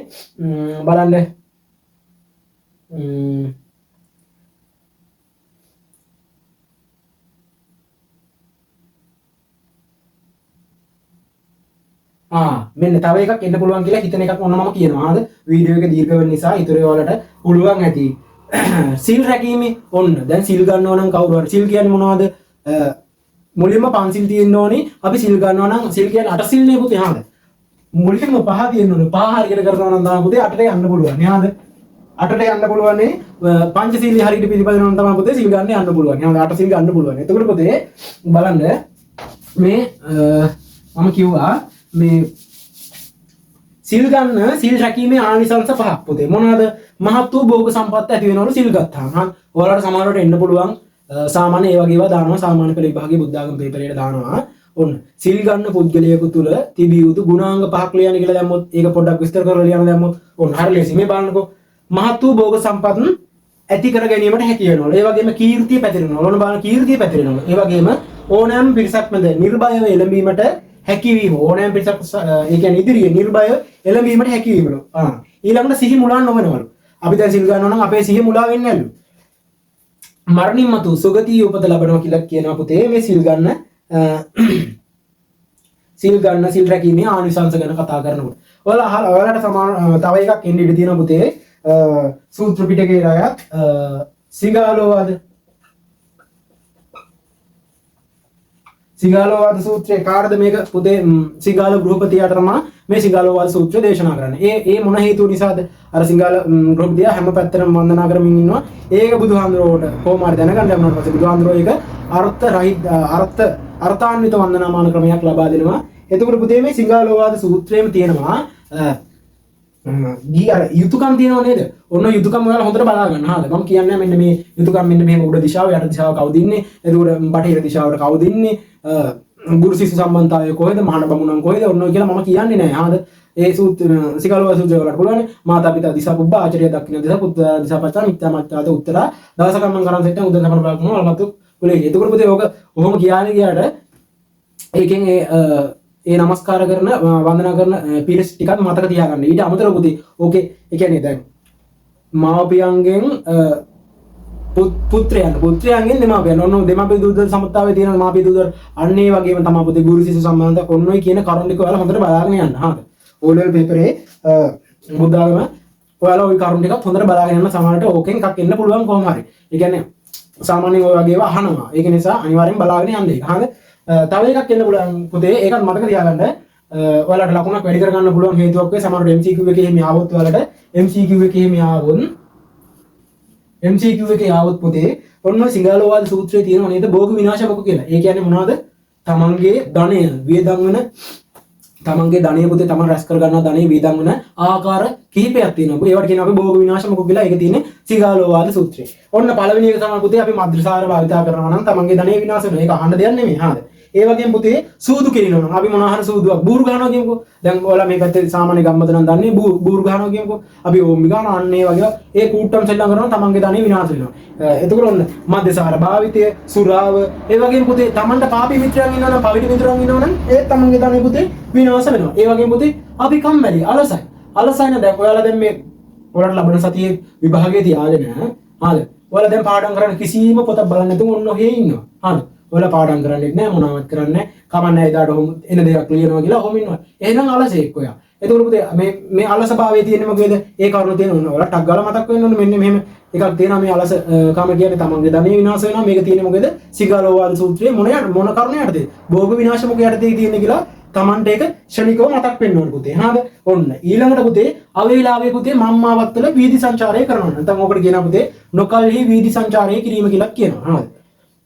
බලන්න මෙන්න තව එකක් එන්න පුළුවන් කියලා හිතන එකක් ඔන්න මම කියනවා. හරිද? වීඩියෝ එක දීර්ඝ වෙන නිසා ඊටු ඒවාලට පුළුවන් ඇති. සිල් රැකීමේ ඔන්න දැන් සිල් ගන්නවා නම් කවුරු හරි සිල් කියන්නේ මොනවද? මුලින්ම පන්සිල් තියෙන්න ඕනේ. අපි සිල් ගන්නවා නම් සිල් කියන්නේ 8 සිල් නේ පුතේ. හරිද? මුලින්ම 5 තියෙන්න ඕනේ. 5 හරියට කරනවා නම් තමයි පුතේ 8ට යන්න පුළුවන්. හරිද? 8ට යන්න පුළුවන් නේ. පංචශීලී හරියට පිළිපදිනවා නම් තමයි පුතේ සිල් ගන්න යන්න පුළුවන්. හරිද? 8 සිල් ගන්න පුළුවන්. එතකොට පුතේ බලන්න මේ මම කිව්වා මේ සිල් ගන්න සිල් රැකීමේ ආනිසංස පහක් පුතේ. මොනවාද? මහත් වූ භෝග සම්පත් ඇති වෙනවලු සිල් ගත්තාම. ඔයාලට සමහරවට එන්න පුළුවන් සාමාන්‍ය ඒ වගේ ඒවා දානවා. සාමාන්‍ය පෙළ විභාගයේ බුද්ධාගම පේපරේට දානවා. ඔන්න සිල් ගන්න පුද්ගලයෙකු තුල තිබිය යුතු ගුණාංග පහක් ලියන්න කියලා දැම්මොත් ඒක පොඩ්ඩක් විස්තර කරලා ලියන්න දැම්මොත් ඔන්න හරිය ලේසි. මේ බලන්නකෝ. මහත් වූ භෝග සම්පත් ඇති කර ගැනීමට හැකි වෙනවලු. ඒ වගේම කීර්තිය පැතිරෙනවලු. ඔන්න බලන්න කීර්තිය පැතිරෙනවලු. ඒ වගේම ඕනෑම පිරිසක් මැද නිර්භයව එළඹීමට හැකිවීම. ඕනෑම පිරිසක් ඒ කියන්නේ ඉදිරියේ නිර්භය එළඹීමට හැකිවීමලු. ඊළඟට සිහි මුලා නොවනවලු. අපි දැන් සිල් ගන්නවා නම් අපේ සිහිය මුලා වෙන්නේ නැලු. මරණින් මතු සුගතිය උපත ලබනවා කියලා කියනවා පුතේ මේ සිල් ගන්න සිල් රැකීමේ ආනිසංස ගැන කතා කරනකොට. ඔයාලට සමාන තව එකක් එන්න ඉඩ තියෙනවා පුතේ. සූත්‍ර පිටකයේ අයත් සිගාලෝවාද සිගාලෝවාද සූත්‍රය කාටද මේක පුතේ සිගාල ගෘහපතියාට තමයි මේ සිගාලෝවාද සූත්‍රය දේශනා කරන්නේ. ඒ මොන හේතුව නිසාද? අර සිගාල ගෘහපතියා හැම පැත්තටම වන්දනා කරමින් ඉන්නවා. ඒක බුදුහාඳුරෝට කොහොම හරි දැනගන්න ලැබුණාට පස්සේ බුදුහාඳුරෝ ඒක අර්ථාන්විත වන්දනාමාන ක්‍රමයක් ලබා දෙනවා. එතකොට පුතේ මේ සිගාලෝවාද සූත්‍රයේම තියෙනවා යුතුයකම් තියෙනව නේද? ඔන්න යුතුයකම් ඔයාලා හොඳට බලා ගන්න. හරිද? මම කියන්නේ මෙන්න මේ යුතුයකම් මෙන්න මෙහෙම උඩ දිශාව යට දිශාව කවුද ඉන්නේ? එතකොට බටහිර දිශාවට කවුද ඉන්නේ? ගුරු ශිෂ්‍ය සම්බන්ධතාවය කොහෙද? මහාන බමුණන් කොහෙද? ඔන්න කියලා මම කියන්නේ නැහැ. හරිද? ඒ සූත්‍ර සිගාලෝවාද සූත්‍රය වලට පුළුවන් මාතා පිතා දිසා පුබ්බා ආචාර්ය දක්ෂින දිසා පුත්‍ර දිසා පච්චා මිත්‍යා මච්ඡාත උත්තර දවසකම් මම කරන් සෙට්ටන් උදේ සමන බලන්න අලමතු කුලේ. එතකොට පුතේ ඕක ඔහොම කියන්නේ ගියාට ඒකෙන් ඒ නමස්කාර කරන වන්දනා කරන පිරිස් ටිකක් මතක තියාගන්න. ඊට අමතරව පුතේ ඕකේ ඒ කියන්නේ දැන් මාපියන්ගෙන් පුත්‍රයන්ගෙන් දෙමාපියන් ඔන්න දෙමාපිය දූදර සමතාවයේ තියෙන මාපිය දූදර අන්න ඒ වගේම තමයි පුතේ ගුරු ශිෂ්‍ය සම්බන්ධ ඔන්න ඔය කියන කරුණු ටික ඔයාලා හොඳට බලාගෙන යන්න. හරිද? ඕලෙවල් පේපරේ බුද්ධාගම ඔයාලා ওই කරුණු ටිකක් හොඳට බලාගෙන යන්න. සමහරට ඕකෙන් එකක් එන්න පුළුවන් කොහොම හරි. ඒ කියන්නේ සාමාන්‍යයෙන් ඔය වගේ ඒවා අහනවා. ඒක නිසා අනිවාර්යෙන් බලාගෙන යන්න ඒක. හරිද? තව එකක් එන්න පුළුවන් පුතේ. ඒකත් මතක තියාගන්න. ඔයාලට ලකුණක් වැඩි කරගන්න පුළුවන් හේතුවක් වෙයි. සමහරවිට MCQ එකේ එහෙම ආවොත් ඔයාලට MCQ එකේ එහෙම ආවොත් MCQ එකේ ආවොත් පුතේ ඔන්න සිගාලෝවාද සූත්‍රයේ තියෙනව නේද භෝග විනාශ මොක කියලා. ඒ කියන්නේ මොනවද? තමන්ගේ ධනය වියදම් වෙන තමන්ගේ ධනය පුතේ තමන් රැස් කර ගන්නා ධනය වියදම් වෙන ආකාර කිහිපයක් තියෙනවා. ඒවට කියනවා අපි භෝග විනාශ මොක කියලා. ඒක තියෙන්නේ සිගාලෝවාද සූත්‍රයේ. ඔන්න පළවෙනි එක තමයි පුතේ අපි මද්ද්‍රසාර භාවිතා කරනවා නම් තමන්ගේ ධනය විනාශ වෙනවා. ඒක අහන්න දෙයක් නෙමෙයි. හරිද? ඒ වගේම පුතේ සූදු කිරිනවා. අපි මොනවා හරි සූදුවක් බූරු ගහනවා කියමුකෝ. දැන් ඔයාලා මේ පැත්තේ සාමාන්‍ය ගම්මත නම් දන්නේ බූරු ගහනවා කියමුකෝ. අපි ඕම්බි ගහනවා අන්න ඒ වගේ ඒ කූට්ටම් සෙල්ලම් කරනවා තමන්ගේ ධනෙ විනාශ වෙනවා. එතකොට ඔන්න මද්දසාර භාවිතය, සුරාව, ඒ වගේම පුතේ තමන්ට පාපී මිත්‍රයන් ඉන්නවනම්, පවිඩි මිත්‍රයන් ඉන්නවනම් ඒත් තමන්ගේ ධනෙ පුතේ විනාශ වෙනවා. ඒ වගේම පුතේ අපි කම්මැලි, අලසයි. අලසයි නේද? ඔයාලා දැන් මේ ඔයාලට ලබන සතියේ විභාගයේ තියාගෙන හරිද? ඔයාලා දැන් පාඩම් කරන්න කිසිම පොතක් බලන්නේ නැතුව ඔන්න ඔහේ ඉන්නවා. හරිද? ඔයාලා පාඩම් කරන්නේ නැහැ, මොනවත් කරන්නේ නැහැ. කමන්නේ එදාට එන දේක් ලියනවා කියලා ඔහොම ඉන්නවා. එහෙනම් අලසෙක් ඔයා. එතකොට පුතේ මේ අලසභාවයේ තියෙන්නේ මොකේද? ඒ කරුණ තියෙන ඕන. ඔයාලා ටක් ගාලා මතක් වෙන්න ඕනේ මෙන්න මෙහෙම එකක් තියෙනවා මේ අලස කම කියන්නේ තමන්ගේ ධනෙ විනාශ වෙනවා. මේක තියෙන්නේ මොකේද? සිගාලෝවාද සූත්‍රයේ මොන කරුණ යටතේ? භෝග විනාශ මොකේ යටතේ තියෙන්නේ කියලා තමන්ට ඒක ක්ෂණිකව මතක් වෙන්න ඕනේ පුතේ. හරිද? ඔන්න ඊළඟට පුතේ අවේලාවේ පුතේ මම්මාවත් වල වීදි සංචාරය කරනවා. නැත්නම් ඔකට කියනවා පුතේ නොකල්හි වීදි සංචාරය කිරීම කියලා කියනවා. හරිද?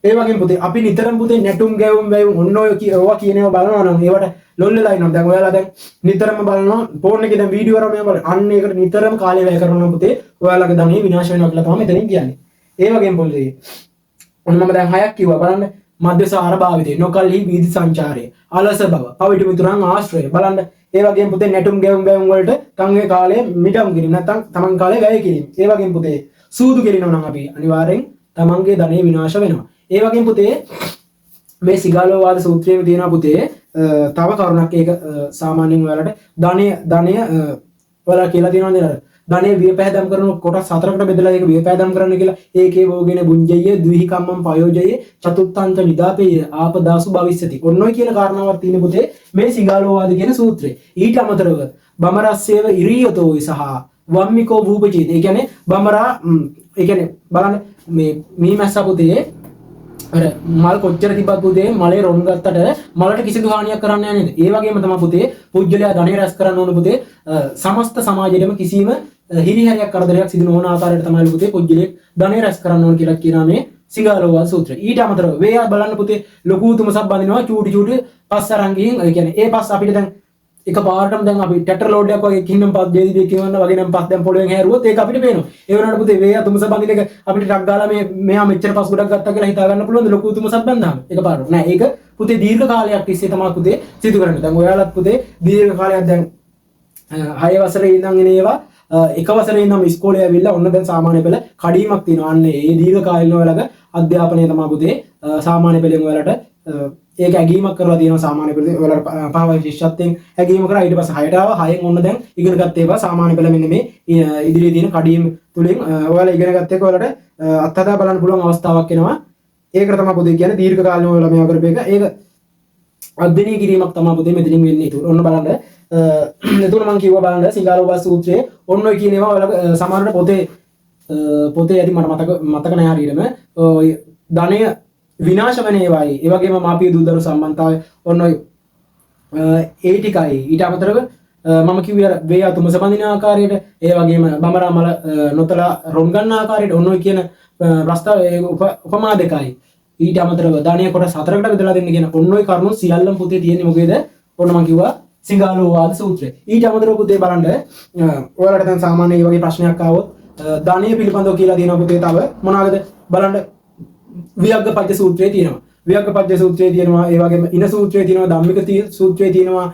ඒ වගේම පුතේ අපි නිතරම පුතේ නැටුම් ගැවුම් වැයුම් ඔන්න ඔය ඒවා කියනවා බලනවා නම් ඒවට ලොල් වෙලා ඉන්නවා. දැන් ඔයාලා දැන් නිතරම බලනවා ෆෝන් එකේ දැන් වීඩියෝ කරනවා බලන්න. අන්න ඒකට නිතරම කාලය වැය කරනවා පුතේ. ඔයාලගේ ධනෙ විනාශ වෙනවා කියලා තමයි මෙතනින් කියන්නේ. ඒ වගේම පුතේ ඔන්න මම දැන් 6ක් කිව්වා බලන්න. මධ්‍යසාර භාවිතය, නොකල්හි වීදි සංචාරය, අලස බව, පවිතු මිතුරන් ආශ්‍රය බලන්න. ඒ වගේම පුතේ නැටුම් ගැවුම් වැයුම් වලට තමන්ගේ කාලය මිඩම් කිරීම නැත්නම් තමන් කාලය වැය කිරීම. ඒ වගේම පුතේ සූදු කෙලිනවා නම් අපි අනිවාර්යෙන් තමන්ගේ ධනෙ විනාශ වෙනවා. ඒ වගේම පුතේ මේ සිගාලෝවාද සූත්‍රයේ තියෙනවා පුතේ තව කරුණක්. ඒක සාමාන්‍යයෙන් ඔයාලට ධනය ඔයාලා කියලා තියෙනවා නේද? ධනෙ වියපෑදම් කරන කොටස් 4කට බෙදලා ඒක වියපෑදම් කරන්න කියලා. ඒකේ වෝගෙන බුඤ්ජය ද්විහි කම්මං පයෝජය චතුත්ථංච නිදාපේය ආපදාසු භවිස්සති. ඔන්න ඔය කියන කාරණාවක් තියෙන පුතේ මේ සිගාලෝවාද කියන සූත්‍රේ. ඊට අමතරව බමරස්සේව ඉරියතෝ සහ වම්මිකෝ භූපචේත. ඒ කියන්නේ බමරා ඒ කියන්නේ බලන්න මේ මීමැස්සා පුතේ අර මල් කොච්චර තිබ්බත් පුතේ මලේ රොන් ගත්තට මලට කිසිදු හානියක් කරන්නේ නැහැ නේද? ඒ වගේම තමයි පුතේ පුජ්‍යලයා ධනෙ රැස් කරන්න ඕන පුතේ සමස්ත සමාජයේම කිසිම හිරිහැරයක් කරදරයක් සිදු නොවන ආකාරයට තමයි පුතේ පුජ්‍යලයේ ධනෙ රැස් කරන්න ඕන කියලා කියනවා මේ සිගාලෝවාද සූත්‍රය. ඊට අමතරව වේයා බලන්න පුතේ ලොකු තුමසක් බඳිනවා චූටි චූටි පස් අරන් ගිහින් ඒ කියන්නේ ඒ පස් අපිට දැන් එක පාරටම දැන් අපි ටැටර් ලෝඩ් එකක් වගේ කින්නම් පස් දෙවි කියවන්න වගේ නම් පස් දැන් පොළවෙන් හැරුවොත් ඒක අපිට පේනවා. ඒ වුණාට පුතේ වේයා තුමස බඳින එක අපිට ටක් ගාලා මෙයා මෙච්චර පස් ගොඩක් ගත්තා කියලා හිතා ගන්න පුළුවන්ද ලොකු තුමසක් බඳාම එක පාරට. නෑ ඒක පුතේ දීර්ඝ කාලයක් තිස්සේ තමයි පුතේ සිදු කරන්නේ. දැන් ඔයාලත් පුතේ දීර්ඝ කාලයක් දැන් 6 වසරේ ඉඳන් එන ඒවා එක වසරේ ඉඳන් ඉස්කෝලේ ඇවිල්ලා ඔන්න දැන් සාමාන්‍ය පෙළ කඩීමක් තියෙනවා. අන්න ඒ දීර්ඝ කාලීන ඔයාලගේ අධ්‍යාපනය තමයි පුතේ සාමාන්‍ය පෙළෙන් ඔයාලට ඒක ඇගීමක් කරලා තියෙනවා. සාමාන්‍ය පෙළ ඔයාලට පහවයි ශිෂ්‍යත්වයෙන් ඇගීම කරා. ඊට පස්සේ 6ට ආවා. 6න් ඔන්න දැන් ඉගෙන ගත්ත ඒවා සාමාන්‍ය පෙළ මෙන්න මේ ඉදිරියේ තියෙන කඩීම් තුලින් ඔයාලා ඉගෙන ගත්ත එක ඔයාලට අත්හදා බලන්න පුළුවන් අවස්ථාවක් එනවා. ඒකට තමයි පුතේ කියන්නේ දීර්ඝ කාලීනව ඔයාලා මේවා කරපේක. ඒක අධ්‍යයනය කිරීමක් තමයි පුතේ මෙතනින් වෙන්නේ. ඒක ඔන්න බලන්න. එතකොට මම කිව්වා බලන්න සිගාලෝවාද සූත්‍රයේ ඔන්න ඔය කියන ඒවා ඔයාලා සමහරට පොතේ ඇති මට මතක නැහැ හරියටම. ධනය විනාශ වෙන ඒවායි. ඒ වගේම මාපිය දූ දරු සම්බන්ධතාවය ඔන්න ඔය ඒ ටිකයි. ඊට අමතරව මම කිව්වේ අර වේයා තුමස බඳින ආකාරයට, ඒ වගේම බමරා මල නොතලා රොන් ගන්න ආකාරයට ඔන්න ඔය කියන ප්‍රස්තාව උපමා දෙකයි. ඊට අමතරව ධානය කොටස් 4කට බෙදලා දෙන්න කියන ඔන්න ඔය කරුණු සියල්ලම පුතේ තියෙන්නේ මොකේද? ඔන්න මම කිව්වා සිගාලෝවාද සූත්‍රය. ඊට අමතරව පුතේ බලන්න ඔයාලට දැන් සාමාන්‍ය මේ වගේ ප්‍රශ්නයක් ආවොත් ධානය පිළිබඳව කියලා දෙනවා පුතේ. තව මොනවාද බලන්න වියග්ගපජ්ජ සූත්‍රයේ තියෙනවා. වියග්ගපජ්ජ සූත්‍රයේ තියෙනවා. ඒ වගේම ඉන සූත්‍රයේ තියෙනවා. ධම්මික සූත්‍රයේ තියෙනවා.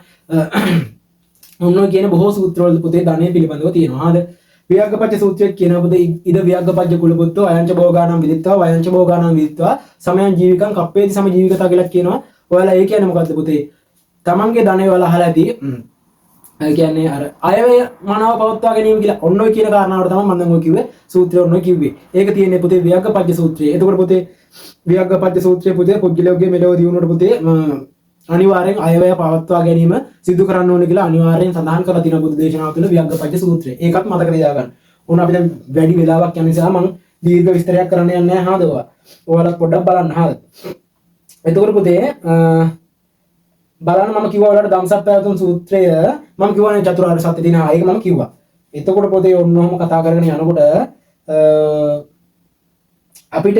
ඔන්න ඔය කියන බොහෝ සූත්‍රවල පුතේ ධානය පිළිබඳව තියෙනවා. හරිද? වියග්ගපජ්ජ සූත්‍රයේ කියනවා පුතේ ඉද වියග්ගපජ්ජ කුලපුත්තෝ අයංච භෝගානම් විදිත්වා වයංච භෝගානම් විදිත්වා සමයන් ජීවිකං කප්පේති සම ජීවිකතා කියලා කියනවා. ඔයාලා ඒ කියන්නේ මොකද්ද පුතේ? තමන්ගේ ධනය වල අහලා ඇති ඒ කියන්නේ අර අයවැය මනාව පවත්වා ගැනීම කියලා ඔන්න ඔය කියන කාරණාවට තමයි මම දැන් ඔය කිව්වේ සූත්‍රය ඔන්න ඔය කිව්වේ. ඒක තියෙන්නේ පුතේ වියග්ගපජ්ජ සූත්‍රයේ. එතකොට පුතේ වියග්ගපජ්ජ සූත්‍රයේ පුතේ පුජ්‍යලෝකයේ මෙලොව දිනුනට පුතේ අනිවාර්යෙන් අයවැය පවත්වා ගැනීම සිදු කරන්න ඕනේ කියලා අනිවාර්යෙන් සඳහන් කරලා තියෙනවා බුදු දේශනාව තුළ වියග්ගපජ්ජ සූත්‍රය. ඒකත් මතක තියාගන්න. ඕන අපි දැන් වැඩි වෙලාවක් යන නිසා මම දීර්ඝ විස්තරයක් කරන්න යන්නේ නැහැ හාදවා. ඔයාලත් පොඩ්ඩක් බලන්න හාද. එතකොට පුතේ බලන්න මම කිව්වා ඔයාලට ධම්සප්පවතුන් සූත්‍රය මම කිව්වනේ චතුරාර්ය සත්‍ය දිනා ඒක මම කිව්වා. එතකොට පොතේ ඔන්නෝම කතා කරගෙන යනකොට අපිට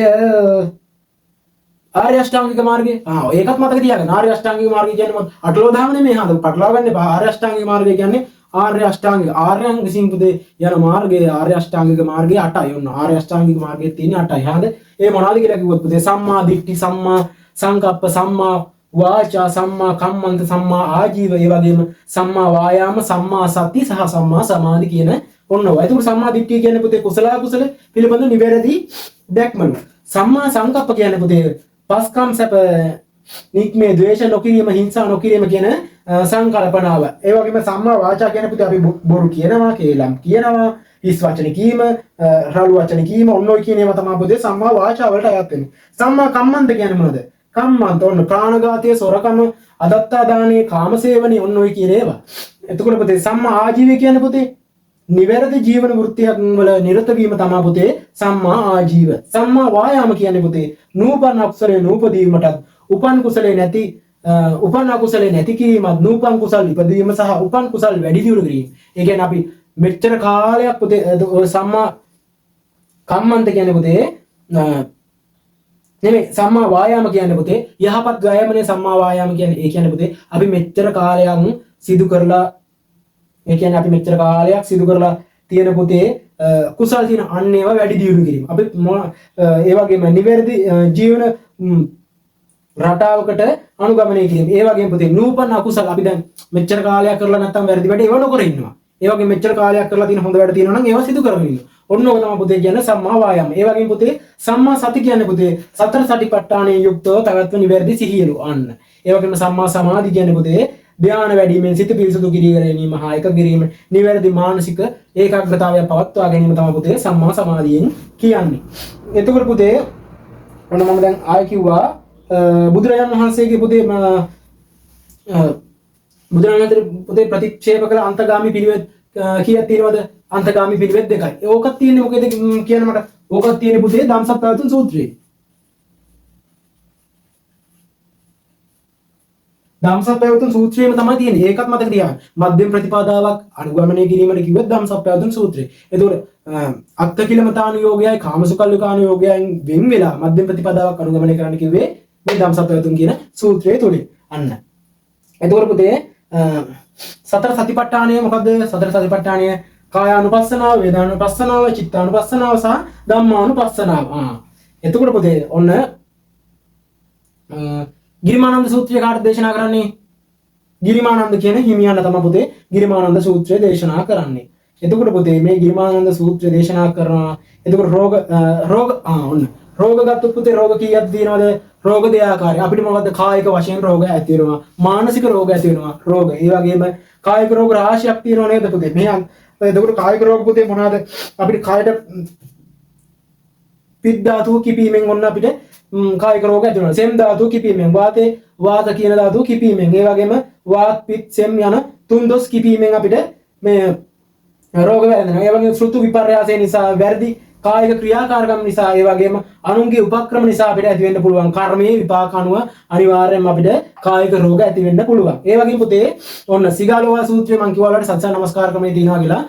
ආර්ය අෂ්ටාංගික මාර්ගය ඒකත් මතක තියාගන්න. ආර්ය අෂ්ටාංගික මාර්ගය කියන්නේ මොකක්ද? අටලෝ දහම නෙමෙයි හඳ පටලවා ගන්න එපා. ආර්ය අෂ්ටාංගික මාර්ගය කියන්නේ ආර්ය අෂ්ටාංගික ආර්යයන් විසින් පුතේ යන මාර්ගය ආර්ය අෂ්ටාංගික මාර්ගය 8යි. ඔන්න ආර්ය අෂ්ටාංගික මාර්ගයේ තියෙන 8යි. හඳ ඒ මොනවද කියලා කිව්වොත් පුතේ සම්මා දිට්ඨි සම්මා සංකප්ප සම්මා වාචා සම්මා කම්මන්ත සම්මා ආජීව ඒ වගේම සම්මා වායාම සම්මා සති සහ සම්මා සමාධි කියන ඔන්න ඔය. ඒක සම්මා දිට්ඨිය කියන්නේ පුතේ කුසල කුසල පිළිබඳ නිවැරදි දැක්මනු. සම්මා සංකප්ප කියන්නේ පුතේ පස්කම් සැප නික්මේ ද්වේෂ නොකිරීම හිංසා නොකිරීම කියන සංකල්පනාව. ඒ වගේම සම්මා වාචා කියන්නේ පුතේ අපි බොරු කියනවා කේලම් කියනවා හිස් වචන කීම රළු වචන කීම ඔන්න ඔය කියන ඒවා තමයි පුතේ සම්මා වාචා වලට අයත් වෙන්නේ. සම්මා කම්මන්ත කියන්නේ මොනවද? කම්මන්ත ඔන්න ප්‍රාණඝාතය සොරකම අදත්තා දානේ කාමසේවනේ ඔන්න ඔය කියන ඒවා. එතකොට පුතේ සම්මා ආජීවය කියන්නේ පුතේ නිවැරදි ජීවන වෘත්තියක් වල නිරත වීම තමයි පුතේ සම්මා ආජීව. සම්මා වායාම කියන්නේ පුතේ නූපන් අකුසලේ නූපදීමටත් උපන් කුසලේ නැති උපන් අකුසලේ නැති කිරීමත් නූපන් කුසල් ඉපදීම සහ උපන් කුසල් වැඩි දියුණු කිරීම. ඒ කියන්නේ අපි මෙච්චර කාලයක් පුතේ සම්මා කම්මන්ත කියන්නේ පුතේ නෙමෙයි සම්මා වායාම කියන්නේ පුතේ යහපත් ව්‍යායාමනේ සම්මා වායාම කියන්නේ. ඒ කියන්නේ පුතේ අපි මෙච්චර කාලයක් සිදු කරලා ඒ කියන්නේ අපි මෙච්චර කාලයක් සිදු කරලා තියෙන පුතේ කුසල් තියෙන අන්න ඒවා වැඩි දියුණු කිරීම. අපි ඒ වගේම නිවැරදි ජීවන රටාවකට අනුගමනය කිරීම. ඒ වගේම පුතේ නූපන් අකුසල අපි දැන් මෙච්චර කාලයක් කරලා නැත්තම් වැරදි වැඩ ඒව නොකර ඉන්නවා. ඒ වගේම මෙච්චර කාලයක් කරලා තියෙන හොඳ වැඩ තියෙනවා නම් ඒවා සිදු කරගෙන ඉන්නවා. ඔන්න ඔක තමයි පුතේ කියන්නේ සම්මා වායාම. ඒ වගේම පුතේ සම්මා සති කියන්නේ පුතේ සතර සතිපට්ඨානයේ යුක්තව පැවැත්ම නිවැරදි සිහියලු අන්න. ඒ වගේම සම්මා සමාධි කියන්නේ පුතේ ධ්‍යාන වැඩිමෙන් සිත පිරිසුදු කිරීම හා එක කිරීම නිවැරදි මානසික ඒකාග්‍රතාවය පවත්වා ගැනීම තමයි පුතේ සම්මා සමාධියෙන් කියන්නේ. එතකොට පුතේ ඔන්න මම දැන් ආයෙ කිව්වා බුදුරජාණන් වහන්සේගේ පුතේ බුදුරජාණන් වහන්සේ පුතේ ප්‍රතික්ෂේප කළ අන්තගාමී පිළිවෙත් කීයක් තියෙනවද? අන්තගාමී පිළිවෙත් 2යි. ඕකක් තියෙන්නේ මොකේද කියන මට ඕකක් තියෙන්නේ පුතේ ධම්සප්පවතුන් සූත්‍රයේ. ධම්සප්පවතුන් සූත්‍රයේම තමයි තියෙන්නේ. ඒකත් මතක තියාගන්න. මධ්‍යම ප්‍රතිපදාවක් අනුගමනය කිරීමට කිව්වොත් ධම්සප්පවතුන් සූත්‍රය. ඒතකොට අත්ථකිලමතානුයෝගයයි කාමසුකල්ලිකානුයෝගයන් වෙන් වෙලා මධ්‍යම ප්‍රතිපදාවක් අනුගමනය කරන්න කිව්වේ මේ ධම්සප්පවතුන් කියන සූත්‍රයේ තුලින්. අන්න. එතකොට පුතේ සතර සතිපට්ඨානය මොකද්ද? සතර සතිපට්ඨානය කායානුපස්සනාව, වේදනානුපස්සනාව, චිත්තානුපස්සනාව සහ ධම්මානුපස්සනාව. එතකොට පුතේ ඔන්න ගිරිමානන්ද සූත්‍රය කාට දේශනා කරන්නේ? ගිරිමානන්ද කියන හිමියන් තමයි පුතේ ගිරිමානන්ද සූත්‍රය දේශනා කරන්නේ. එතකොට පුතේ මේ ගිරිමානන්ද සූත්‍රය දේශනා කරනවා. එතකොට ඔන්න රෝග ගත්තොත් පුතේ රෝග කීයක් තියෙනවද? රෝග දෙආකාරයි. අපිට මොකද්ද කායික වශයෙන් රෝග ඇති වෙනවා, මානසික රෝග ඇති වෙනවා. රෝග ඒ වගේම කායික රෝග රාශියක් තියෙනව නේද පුතේ? මෙහන් එතකොට කායික රෝග පුතේ මොනවාද? අපිට කායට පිත් ධාතුව කිපීමෙන් ඔන්න අපිට කායික රෝග ඇති වෙනවා. සෙම් ධාතුව කිපීමෙන්, වාත කියන ධාතුව කිපීමෙන්, ඒ වගේම වාත් පිත් සෙම් යන තුන් දොස් කිපීමෙන් අපිට මේ රෝග වැළඳෙනවා. ඒ වගේම ශ්‍රුතු විපර්යාසය නිසා, වැරදි කායික ක්‍රියාකාරකම් නිසා, ඒ වගේම අනුන්ගේ උපක්‍රම නිසා අපිට ඇති වෙන්න පුළුවන් කර්මයේ විපාක අනුව අනිවාර්යයෙන්ම අපිට කායික රෝග ඇති වෙන්න පුළුවන්. ඒ වගේම පුතේ ඔන්න සිගාලෝවා සූත්‍රය මම කිව්වා වලට සත්‍ය නමස්කාර ක්‍රමයේ තියෙනවා කියලා.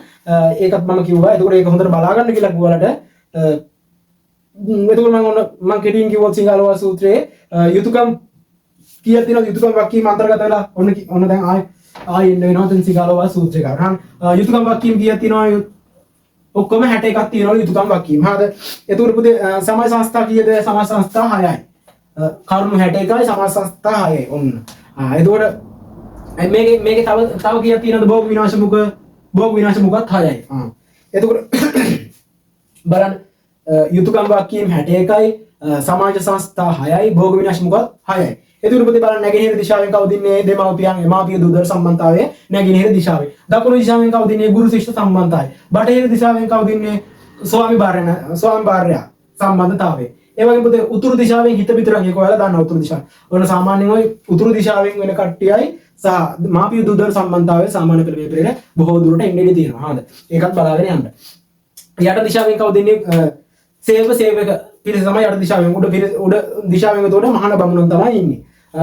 ඒකත් මම කිව්වා. ඒකෝර ඒක හොඳට බලා ගන්න කියලා කිව්වා වලට එතකොට මම කෙටියෙන් කිව්වොත් සිගාලෝවා සූත්‍රයේ යුතුයකම් කීයක් තියෙනවද? යුතුයකම් වක්කීම් අන්තර්ගත වෙලා ඔන්න දැන් ආයෙ එන්න වෙනවා දැන් සිගාලෝවා සූත්‍රය ගන්න. යුතුයකම් වක්කීම් කීයක් තියෙනවද? ඔක්කොම 61ක් තියෙනවා යුතුයකම් වක්කීම්. හරිද? එතකොට පුතේ සමාජ සංස්ථා කීයද? සමාජ සංස්ථා 6යි. කරුණු 61යි සමාජ සංස්ථා 6යි. ඔන්න. එතකොට මේකේ තව කීයක් තියෙනවද? භෝග විනාශ මුඛ 6යි. එතකොට බලන්න යුතුයකම් වක්කීම් 61යි, සමාජ සංස්ථා 6යි, භෝග විනාශ මුඛ 6යි. එතකොට පුතේ බලන්න නැගෙනහිර දිශාවෙන් කවුද ඉන්නේ? එමාපිය දූ දරු සම්බන්ධතාවයේ නැගෙනහිර දිශාවේ. දකුණු දිශාවෙන් කවුද ඉන්නේ? ගුරු ශිෂ්‍ය සම්බන්ධතාවය. බටහිර දිශාවෙන් කවුද ඉන්නේ? ස්වාමි භාර්යා සම්බන්ධතාවය. ඒ වගේම පුතේ උතුරු දිශාවෙන් හිත පිටරන් ඒක ඔයාලා දන්නවා උතුරු දිශාව. ඔන්න සාමාන්‍යයෙන් ඔය උතුරු දිශාවෙන් වෙන කට්ටියයි සහ මාපිය දූ දරු සම්බන්ධතාවයේ සාමාන්‍ය පෙළ බොහෝ දුරට එන්නේ තියෙනවා. හරිද? ඒකත් බලාගෙන යන්න. යට දිශාවෙන් කවුද ඉන්නේ? සේවක පිරිස තමයි යට දිශාවෙන්. උඩ දිශාවෙන් උඩ මහාන බමුණන් තමයි ඉන්නේ.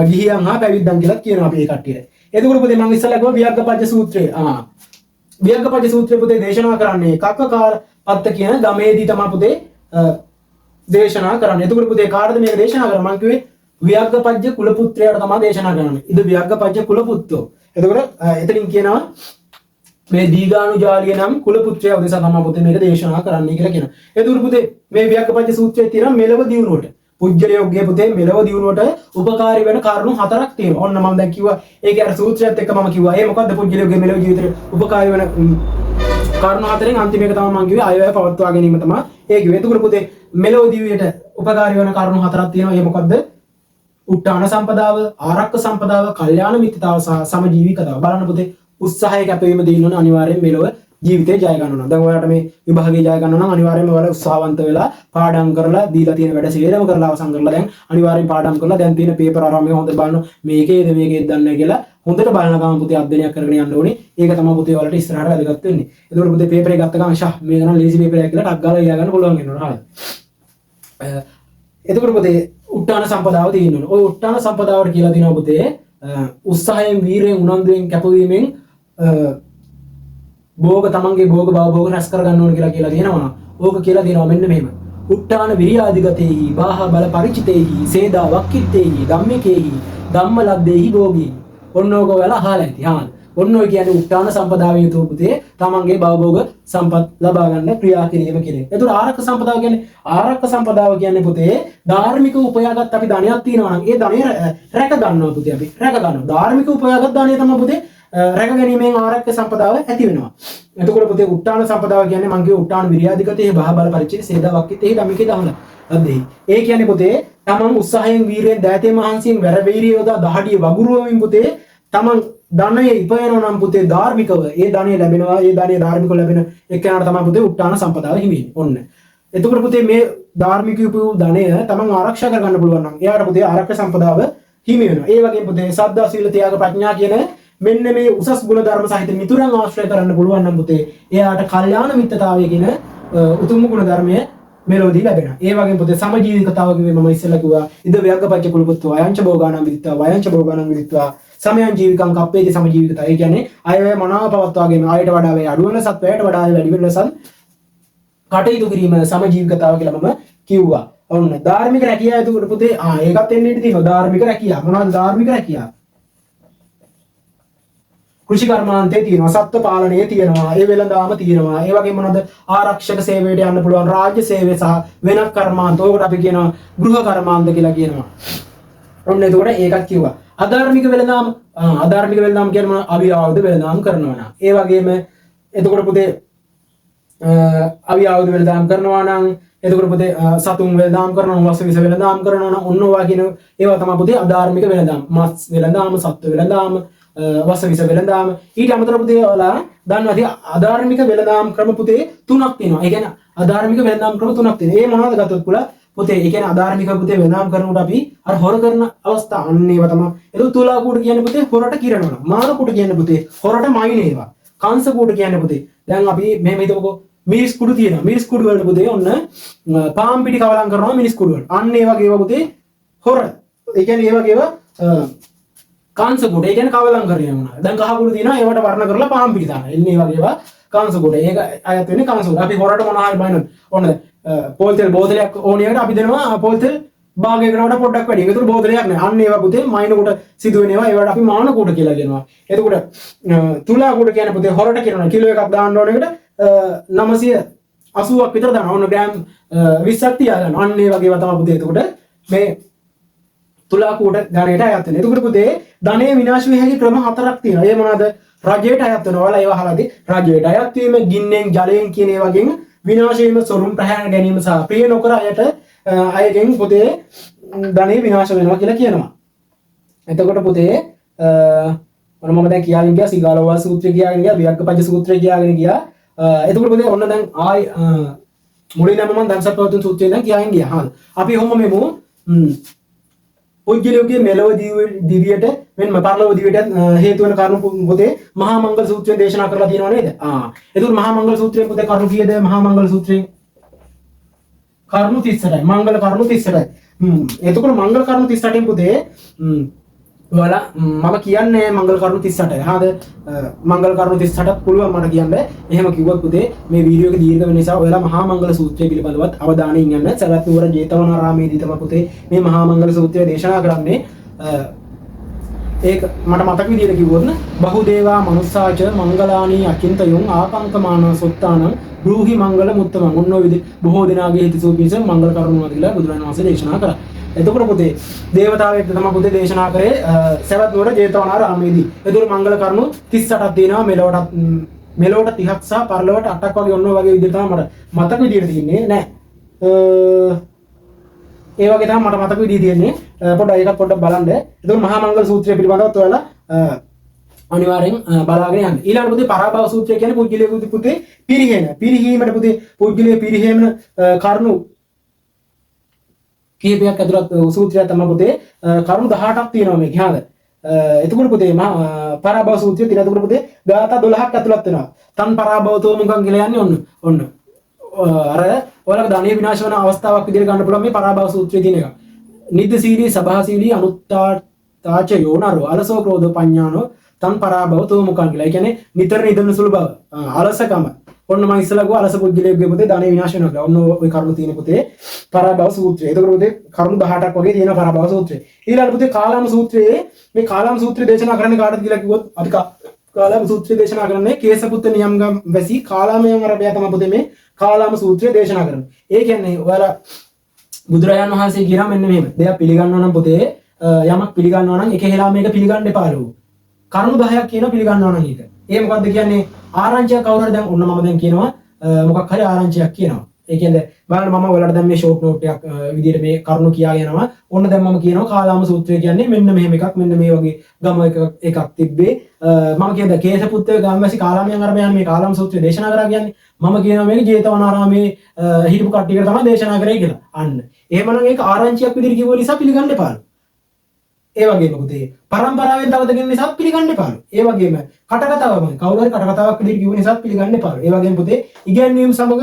ගිහියන් හා පැවිද්දන් කියලා කියනවා අපි ඒ කට්ටියට. එතකොට පුතේ මම ඉස්සෙල්ලා කිව්වා වියග්ගපජ්ජ සූත්‍රය. වියග්ගපජ්ජ සූත්‍රය පුතේ දේශනා කරන්නේ කක්කකාර පත්ත කියන ගමේදී තමයි පුතේ දේශනා කරන්නේ. එතකොට පුතේ කාටද මේක දේශනා කරන්නේ? මම කිව්වේ වියග්ගපජ්ජ කුල පුත්‍රයාට තමයි දේශනා කරන්නේ. ඉද වියග්ගපජ්ජ කුල පුත්තෝ. එතකොට එතනින් කියනවා මේ දීඝානුජාලිය නම් කුල පුත්‍රයා උදෙසා තමයි පුතේ මේක දේශනා කරන්නේ කියලා කියනවා. එතකොට පුතේ මේ වියග්ගපජ්ජ සූත්‍රයේ තියෙන මෙලව දියුණුවට පුජ්‍යලයෝග්‍ය පුතේ මෙලව දියුණුවට උපකාරී වෙන කාරණු 4ක් තියෙනවා. ඔන්න මම දැන් කිව්වා ඒකේ අර සූත්‍රයත් එක්ක මම කිව්වා ඒ මොකද්ද පුජ්‍යලයෝග්‍ය මෙලව ජීවිතේ උපකාරී වෙන කාරණු 4න් අන්තිම එක තමයි මම කිව්වේ අයවැය පවත්වා ගැනීම තමයි ඒ කිව්වේ. එතකොට පුතේ මෙලව දිවියට උපකාරී වෙන කාරණු 4ක් තියෙනවා. ඒ මොකද්ද? උට්ටාන සම්පදාව, ආරක්ක සම්පදාව, කල්යාණ මිත්‍රතාව සහ සමජීවිකතාව. බලන්න පුතේ උත්සාහය කැපවීම දෙන්න ඕන අනිවාර්යෙන් මෙලව ජීවිතේ ජය ගන්න ඕන. දැන් ඔයාලට මේ විභාගේ ජය ගන්න ඕන නම් අනිවාර්යෙන්ම ඔයාලා උත්සාහවන්ත වෙලා පාඩම් කරලා දීලා තියෙන වැඩ සේරම කරලා අවසන් කරලා දැන් අනිවාර්යෙන් පාඩම් කරලා දැන් තියෙන පේපර් ආරම්භය හොඳට බලන්න මේකේද දන්නේ කියලා හොඳට බලන ගමන් පුතේ අධ්‍යයනය කරගෙන යන්න ඕනේ. ඒක තමයි පුතේ ඔයාලට ඉස්සරහට වැදගත් වෙන්නේ. එතකොට පුතේ පේපර් එක ගත්ත ගමන් ෂා මේ ගණන් ලේසි පේපර් එකක් කියලා ටක් ගාලා ලියා ගන්න පුළුවන් වෙනවා. හරිද? එතකොට පුතේ උට්ටාන සම්පදාව තියෙනවා. ඔය උට්ටාන සම්පදාවට කියලා දිනවා පුතේ උත්සාහයෙන් වීරයෙන් උනන්දුවෙන් කැපවීමෙන් භෝග තමන්ගේ භෝග භෝග රැස් කර ගන්න ඕන කියලා තියෙනවා. ඕක කියලා දෙනවා මෙන්න මෙහෙම. උට්ටාන විරියාදිගතේහි බාහ බල පරිචිතේහි සේදා වක්කිත්තේහි ධම්මිකේහි ධම්මලබ්බේහි භෝගී. ඔන්න ඕක ඔයාලා අහලා ඇති. හා ඔන්න ඔය කියන්නේ උට්ටාන සම්පදාවේ යුතු පුතේ තමන්ගේ භවභෝග සම්පත් ලබා ගන්න ක්‍රියා කිරීම කියන්නේ. ඒතර ආරක්ක සම්පදාව කියන්නේ ආරක්ක සම්පදාව කියන්නේ පුතේ ධාර්මික උපයාගත් අපි ධනයක් තියෙනවා නම් ඒ ධනය රැක ගන්නවා පුතේ අපි රැක ගන්නවා. ධාර්මික උපයාගත් ධනය තමයි පුතේ රැක ගැනීමෙන් ආරක්ක සම්පදාව ඇති වෙනවා. එතකොට පුතේ උට්ටාන සම්පදාව කියන්නේ මං කිය උට්ටාන විරියාදිගතේ බහ බල පරිචිත සේදා වක්කිතේ ධම්මිකේ දහන. අද්දේ. ඒ කියන්නේ පුතේ තමන් උත්සාහයෙන් වීරයෙන් දෑතේ මහන්සියෙන් වැරවීරිය යොදා දහඩිය වගුරුවමින් පුතේ තමන් ධනය ඉපයනවා නම් පුතේ ධාර්මිකව ඒ ධනය ලැබෙනවා. ඒ ධනය ධාර්මිකව ලැබෙන එක්කෙනාට තමයි පුතේ උට්ටාන සම්පදාව හිමි වෙන්නේ. ඔන්න. එතකොට පුතේ මේ ධාර්මික වූ ධනය තමන් ආරක්ෂා කර ගන්න පුළුවන් නම් එයාට පුතේ ආරක්ක සම්පදාව හිමි වෙනවා. ඒ වගේම පුතේ සද්ධා සීල ත්‍යාග ප්‍රඥා කියන මෙන්න මේ උසස් ගුණ ධර්ම සහිත මිතුරන් ආශ්‍රය කරන්න පුළුවන් නම් පුතේ එයාට කල්යාණ මිත්‍රතාවය කියන උතුම් ගුණ ධර්මය මෙලොවදී ලැබෙනවා. ඒ වගේම පුතේ සමජීවිකතාව කිව්වේ මම ඉස්සෙල්ලා කිව්වා ඉද ව්‍යග්ගපච්ච කුලපුත්ව අයංච භෝගානම් විදිත්වා වයංච භෝගානම් විදිත්වා සමයං ජීවිකං කප්පේති සමජීවිකතාව. ඒ කියන්නේ අයව මනාව පවත්වාගෙන ආයට වඩා වේ අඩු වෙන සත්වයට වඩා වැඩි වෙන ලෙස කටයුතු කිරීම සමජීවිකතාව කියලා මම කිව්වා. ඔන්න ධාර්මික රැකියාව එතකොට පුතේ ඒකත් එන්න ඉඩ තියෙනවා. ධාර්මික රැකියාව මොනවද ධාර්මික රැකියාව? කෘෂි කර්මාන්තයේ තියෙනවා, සත්ත්ව පාලනයේ තියෙනවා, ඒ වෙළඳාම තියෙනවා. ඒ වගේම මොනවද ආරක්ෂක සේවයට යන්න පුළුවන් රාජ්‍ය සේවය සහ වෙනත් කර්මාන්ත. ඔයකට අපි කියනවා ගෘහ කර්මාන්ත කියලා කියනවා. ඔන්න එතකොට ඒකත් කිව්වා. අධාර්මික වෙළඳාම කියන්නේ මොනවද? අවියාවුද වෙළඳාම කරනවා නම්. ඒ වගේම එතකොට පුතේ අවියාවුද වෙළඳාම කරනවා නම් එතකොට පුතේ සතුන් වෙළඳාම් කරනවා නම් වස්තු විස වෙළඳාම් කරනවා නම් ඔන්න ඔය කියන ඒවා තමයි පුතේ අධාර්මික වෙළඳාම්. මස් වෙළඳාම, සත්ත්ව වෙළඳාම, වස්තු විස වෙළඳාම. ඊට අමතරව පුතේ ඔයාලා දන්නවද අධාර්මික වෙළඳාම් ක්‍රම පුතේ තුනක් තියෙනවා. ඒ කියන්නේ අධාර්මික වෙළඳාම් ක්‍රම තුනක් තියෙනවා. ඒ මොනවද ගත්තොත් පුලා පුතේ ඒ කියන්නේ අධාර්මික පුතේ වෙළඳාම් කරනකොට අපි අර හොර කරන අවස්ථා අන්න ඒවා තමයි. ඒක තුලා කූට කියන්නේ පුතේ හොරට කිරනවා. මාන කූට කියන්නේ පුතේ හොරට මයින් ඒවා. කංශ කූට කියන්නේ පුතේ දැන් අපි මෙහෙම හිතමුකෝ මිරිස් කුඩු තියෙනවා. මිරිස් කුඩු වල පුතේ ඔන්න පාම් පිටි කවලම් කරනවා මිරිස් කුඩු වල. අන්න ඒ වගේ ඒවා පුතේ හොර. ඒ කියන්නේ ඒ වගේ ඒවා කාංශ කුඩ. ඒ කියන්නේ කවලම් කරගෙන යනවා. දැන් කහ කුඩු තියෙනවා ඒවට වර්ණ කරලා පාම් පිටි දානවා. එන්නේ වගේ ඒවා කාංශ කුඩ. ඒක අයත් වෙන්නේ කාංශ කුඩ. අපි හොරට මොනවා හරි බලන්න ඔන්න පොල් තෙල් බෝතලයක් ඕනියකට අපි දෙනවා පොල් තෙල් භාගයකට වඩා පොඩ්ඩක් වැඩි. ඒකට බෝතලයක් නෑ. අන්න ඒවා පුතේ මයින් කුඩ සිදු වෙන ඒවා. ඒවට අපි මාන කුඩ කියලා කියනවා. එතකොට තුලා කුඩ කියන්නේ පුතේ හොරට කියනවා. කිලෝ එකක් දාන්න ඕන එකට 980ක් විතර දානවා. ඔන්න ග්‍රෑම් 20ක් තියාගන්න. අන්න ඒ වගේ ඒවා තමයි පුතේ. එතකොට මේ තුලා කූට ධනයට අයත් වෙනවා. එතකොට පුතේ ධනය විනාශ වෙ හැකි ක්‍රම හතරක් තියෙනවා. ඒ මොනවාද? රජයට අයත් වෙනවා. ඔයාලා ඒවා අහලාදී රජයට අයත් වීම, ගින්නෙන්, ජලයෙන් කියන ඒ වගේම විනාශ වීම, සොරුම් ප්‍රහාර ගැනීම සහ ප්‍රිය නොකර අයගෙන් පුතේ ධනෙ විනාශ වෙනවා කියලා කියනවා. එතකොට පුතේ මම දැන් කියාගෙන ගියා සිගාලෝවා සූත්‍රය කියාගෙන ගියා, වියග්ගපජ්ජ සූත්‍රය කියාගෙන ගියා. එතකොට පුතේ ඔන්න දැන් ආයි මුලින්ම මම ධම්සප්පවතුන් සූත්‍රය දැන් කියාගෙන ගියා. හරිද? අපි ඔහොම මෙමු පුජ්‍යලෝකයේ මෙලව දිවියට මෙන්න පරලොව දිවියට හේතු වෙන කරුණු පුතේ මහා මංගල සූත්‍රයෙන් දේශනා කරලා තියෙනව නේද? එතකොට මහා මංගල සූත්‍රයේ පුතේ කරුණු කීයද? මහා මංගල සූත්‍රයෙන් කරුණු 38යි. මංගල කරුණු 38යි. එතකොට මංගල කරුණු 38න් පුතේ ඔයාලා මම කියන්නේ මංගල කරුණු 38යි. හරිද? මංගල කරුණු 38ක් පුළුවන් මට කියන්න. එහෙම කිව්වොත් පුතේ මේ වීඩියෝ එක දීර්ඝ වෙන නිසා ඔයාලා මහා මංගල සූත්‍රය පිළිබඳවත් අවධානයෙන් යන්න. සවැත් නුවර ජේතවනාරාමේදී තමයි පුතේ මේ මහා මංගල සූත්‍රය දේශනා කරන්නේ. ඒක මට මතක විදිහට කිව්වොත් බහුදේවා මනුස්සාච මංගලානි අකින්තයොන් ආකංකමාන සොත්තාන බ්‍රූහි මංගල මුත්තම ඔන්න ඔය විදිහ බොහෝ දෙනාගේ හිතසුව පිණිස මංගල කරුණු කියලා බුදුරජාණන් වහන්සේ දේශනා කරා. එතකොට පුතේ දේවතාවෙක් තමයි පුතේ දේශනා කරේ සවැත් නුවර ජේතවනාරාමේදී. එතකොට මංගල කරුණු 38ක් තියෙනවා. මෙලොවට 30ක් සහ පරලොවට 8ක් වගේ ඔන්න ඔය වගේ විදිහට තමයි මට මතක විදිහට තියෙන්නේ නෑ. ඒ වගේ තමයි මට මතක විදිහ තියෙන්නේ. පොඩ්ඩක් ඒකත් පොඩ්ඩක් බලන්න. එතකොට මහා මංගල සූත්‍රය පිළිබඳව ඔයාලා අනිවාර්යෙන් බලාගෙන යන්න. ඊළඟ පුතේ පරාභව සූත්‍රය කියන්නේ පුජ්‍යලයේ පුතේ පිරිහීමට පුතේ පුජ්‍යලයේ පිරිහීම කරුණු කීපයක් ඇතුළත් සූත්‍රයක් තමයි පුතේ කරුණු 18ක් තියෙනවා මේක. හරිද? එතකොට පුතේ පරාභව සූත්‍රය තියෙනවා. එතකොට පුතේ ගාථා 12ක් ඇතුළත් වෙනවා. තන් පරාභවතෝ මුඛං කියලා යන්නේ ඔන්න අර ඔයාලගේ ධනෙ විනාශ වෙන අවස්ථාවක් විදිහට ගන්න පුළුවන් මේ පරාභව සූත්‍රයේ තියෙන එක. නිද්දසීලී සභාසීලී අනුත්තාච යෝනරෝ අලසෝ ක්‍රෝධ පඤ්ඤානෝ තන් පරාභවතෝ මුඛං කියලා. ඒ කියන්නේ නිතර නිදන සුළු බව අලසකම. ඔන්න මම ඉස්සලා ගෝ අලස පුද්ගලයෙක්ගේ පුතේ ධනෙ විනාශ වෙනවා කියලා. ඔන්න ওই කරුණු තියෙන පුතේ පරාභව සූත්‍රය. එතකොට පුතේ කරුණු 18ක් වගේ තියෙන පරාභව සූත්‍රය. ඊළඟ පුතේ කාලාම සූත්‍රයේ මේ කාලාම සූත්‍රය දේශනා කරන්නේ කාටද කියලා කිව්වොත් අපි කාලාම සූත්‍රය දේශනා කරන්නේ කේසපුත්ත නියම්ගම් වැසි කාලාමයන් අරබය තමයි පුතේ මේ කාලාම සූත්‍රය දේශනා කරන්නේ. ඒ කියන්නේ ඔයාලා බුදුරජාණන් වහන්සේ කියනවා මෙන්න මෙහෙම. දෙයක් පිළිගන්නවා නම් පුතේ යමක් පිළිගන්නවා නම් එක හෙලා මේක පිළිගන්න එපාලු. කරුණු 10ක් කියන පිළිගන්නවා නම් ඒක. ඒ මොකද්ද කියන්නේ? ආරංචියක් කවුරු හරි දැන් ඔන්න මම දැන් කියනවා මොකක් හරි ආරංචියක් කියනවා. ඒ කියන්නේ බලන්න මම ඔයාලට දැන් මේ ෂෝට් නෝට් එකක් විදිහට මේ කරුණු කියා යනවා. ඔන්න දැන් මම කියනවා කාලාම සූත්‍රය කියන්නේ මෙන්න මෙහෙම එකක් මෙන්න මේ වගේ ගම එකක් තිබ්බේ. මම කියනවා කේසපුත්තේ ගම්වැසි කාලාමයන් අරබයන් මේ කාලාම සූත්‍රය දේශනා කරා කියන්නේ. මම කියනවා මේක ජේතවනාරාමේ හිටපු කට්ටියට තමයි දේශනා කරේ කියලා. අන්න. එහෙමනම් ඒක ආරංචියක් විදිහට කිව්ව නිසා පිළිගන්න එපාලු. ඒ වගේම පුතේ පරම්පරාවෙන් තව දෙකින් නිසා පිළිගන්න එපාලු. ඒ වගේම කටකතාවම කවුරු හරි කටකතාවක් විදිහට කිව්ව නිසා පිළිගන්න එපාලු. ඒ වගේම පුතේ ඉගැන්වීම් සමග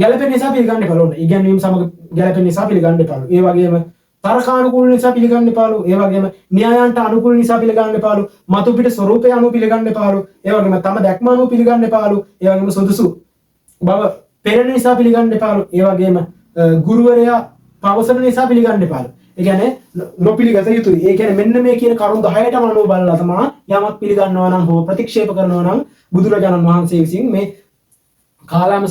ගැළපෙන නිසා පිළිගන්න එපාලු. ඔන්න ඉගැන්වීම් සමග ගැළපෙන නිසා පිළිගන්න එපාලු. ඒ වගේම තර්කානුකූල නිසා පිළිගන්න එපාලු. ඒ වගේම න්‍යායන්ට අනුකූල නිසා පිළිගන්න එපාලු. මතු පිට ස්වરૂපය අනුව පිළිගන්න එපාලු. ඒ වගේම තම දැක්ම අනුව පිළිගන්න එපාලු. ඒ වගේම සුදුසු බව පෙරණ නිසා පිළිගන්න එපාලු. ඒ වගේම ගුරුවරයා පවසන නිසා පිළිගන්න එපාලු. ඒ කියන්නේ නොපිළිගත යුතුයි. ඒ කියන්නේ මෙන්න මේ කියන කරුණු 10ටම අනුව බලලා තමයි යමක් පිළිගන්නවා නම් හෝ ප්‍රතික්ෂේප කරනවා නම් බුදුරජාණන් වහන්සේ විසින් මේ කාලාම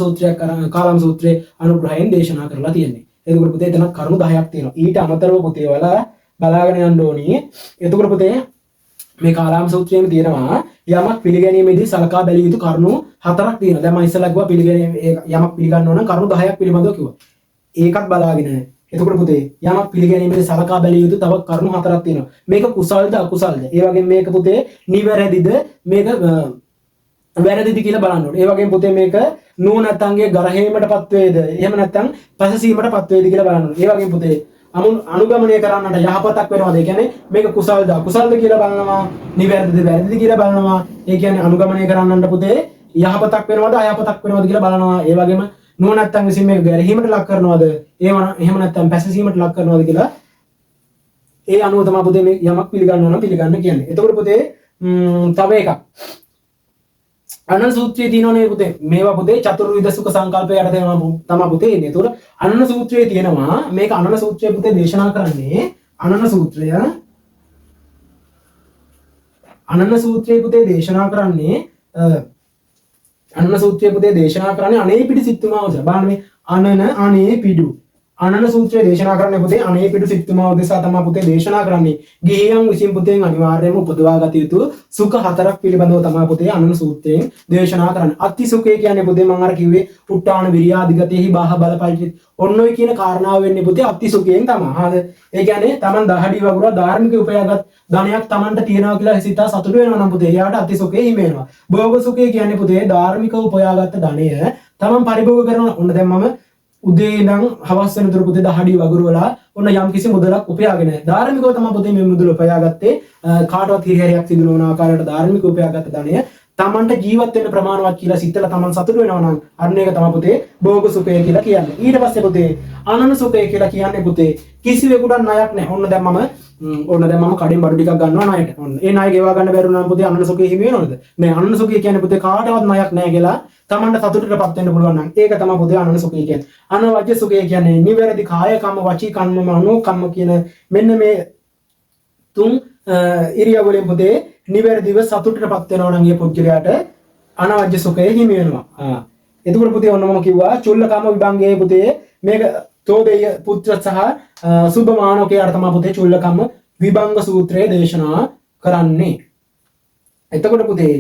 සූත්‍රයේ අනුග්‍රහයෙන් දේශනා කරලා තියෙන්නේ. එතකොට පුතේ එතන කරුණු 10ක් තියෙනවා. ඊට අමතරව පුතේ ඔයාලා බලාගෙන යන්න ඕනි. එතකොට පුතේ මේ කාලාම සූත්‍රයේම තියෙනවා යමක් පිළිගැනීමේදී සලකා බැලිය යුතු කරුණු 4ක් තියෙනවා. දැන් මම ඉස්සෙල්ලා කිව්වා යමක් පිළිගන්නවා නම් කරුණු 10ක් පිළිබඳව කිව්වා. ඒකත් බලාගෙන එතකොට පුතේ යමක් පිළිගැනීමේදී සලකා බැලිය යුතු තව කරුණු 4ක් තියෙනවා. මේක කුසල්ද අකුසල්ද? ඒ වගේම මේක පුතේ නිවැරදිද මේක වැරදිද කියලා බලන්න ඕනේ. ඒ වගේම පුතේ මේක නුවණැත්තන්ගේ ගරහීමටපත් වේද? එහෙම නැත්නම් පසසීමටපත් වේද කියලා බලන්න ඕනේ. ඒ වගේම පුතේ අනුගමනය කරන්නට යහපතක් වෙනවද? ඒ කියන්නේ මේක කුසල්ද අකුසල්ද කියලා බලනවා. නිවැරදිද වැරදිද කියලා බලනවා. ඒ කියන්නේ අනුගමනය කරන්නට පුතේ යහපතක් වෙනවද අයහපතක් වෙනවද කියලා බලනවා. ඒ වගේම නුවණැත්තන් විසින් මේක ගැරහීමට ලක් කරනවද? එහෙම නැත්නම් පැසසීමට ලක් කරනවද කියලා ඒ අනුව තමයි පුතේ මේ යමක් පිළිගන්නවා නම් පිළිගන්න කියන්නේ. එතකොට පුතේ තව එකක් අනන සූත්‍රයේ තියෙනවනේ පුතේ මේවා පුතේ චතුර්විධ සුඛ සංකල්පය යටතේ තමයි පුතේ ඉන්නේ. ඒතකොට අනන සූත්‍රයේ තියෙනවා මේක අනන සූත්‍රයේ පුතේ දේශනා කරන්නේ අනන සූත්‍රයේ පුතේ දේශනා කරන්නේ අනන සූත්‍රයේ පුතේ දේශනා කරන්නේ අනේ පිටි සිත්තුමාව බලන්න මේ අනේ පිඩු අනන සූත්‍රයේ දේශනා කරන්නේ පුතේ අනේ පිටු සිත්තුමාව දෙසා තමයි පුතේ දේශනා කරන්නේ. ගිහියන් විසින් පුතේ අනිවාර්යයෙන්ම උපදවා ගත යුතු සුඛ 4ක් පිළිබඳව තමයි පුතේ අනන සූත්‍රයෙන් දේශනා කරන්නේ. අති සුඛය කියන්නේ පුතේ මම අර කිව්වේ උට්ටාන විරියාදිගතේහි බාහ බලපල්ටි ඔන්න ඔය කියන කාරණාව වෙන්නේ පුතේ අති සුඛයෙන් තමයි. හරිද? ඒ කියන්නේ Taman දහඩි වගුරා ධාර්මික උපයාගත් ධනයක් Tamanට තියනවා කියලා හිතා සතුටු වෙනවා නම් පුතේ එයාට අති සුඛය හිමි වෙනවා. භෝග සුඛය කියන්නේ පුතේ ධාර්මික උපයාගත් ධනය Taman පරිභෝග කරනවා. ඔන්න දැන් මම උදේ ඉඳන් හවස් වෙනතුරු පුතේ දහඩි වගුරුවලා ඔන්න යම් කිසි මුදලක් උපයාගෙන ධාර්මිකව තමයි පුතේ මේ මුදල උපයාගත්තේ. කාටවත් හිරිහැරයක් සිදු නොවන ආකාරයට ධාර්මික උපයාගත් ධනය තමන්ට ජීවත් වෙන්න ප්‍රමාණවත් කියලා සිතලා තමන් සතුටු වෙනවා නම් අන්න ඒක තමයි පුතේ භෝග සුඛය කියලා කියන්නේ. ඊට පස්සේ පුතේ අනන සුඛය කියලා කියන්නේ පුතේ කිසිවෙකුට ණයක් නැහැ. ඔන්න දැන් මම කඩෙන් බඩු ටිකක් ගන්නවා ණයට. ඔන්න ඒ ණය ගෙවා ගන්න බැරුව නම් පුතේ අනන සුඛය හිමි වෙනවද? නෑ අනන සුඛය කියන්නේ පුතේ කාටවත් ණයක් නැහැ කියලා තමන්ට සතුටටපත් වෙන්න පුළුවන් නම් ඒක තමයි පුතේ අනන සුඛය කියන්නේ. අනවජ්‍ය සුඛය කියන්නේ නිවැරදි කාය කම්ම වචී කම්ම මනෝ කම්ම කියන මෙන්න මේ තුන් ඉරියව්වලින් පුතේ නිවැරදිව සතුටටපත් වෙනවා නම් ඒ පුද්ගලයාට අනවජ්‍ය සුඛය හිමි වෙනවා. එතකොට පුතේ ඔන්න මම කිව්වා චුල්ලකම විභංගයේ පුතේ මේක තෝදේය පුත්‍ර සහ සුභමානෝකයාට තමයි පුතේ චුල්ලකම විභංග සූත්‍රය දේශනා කරන්නේ. එතකොට පුතේ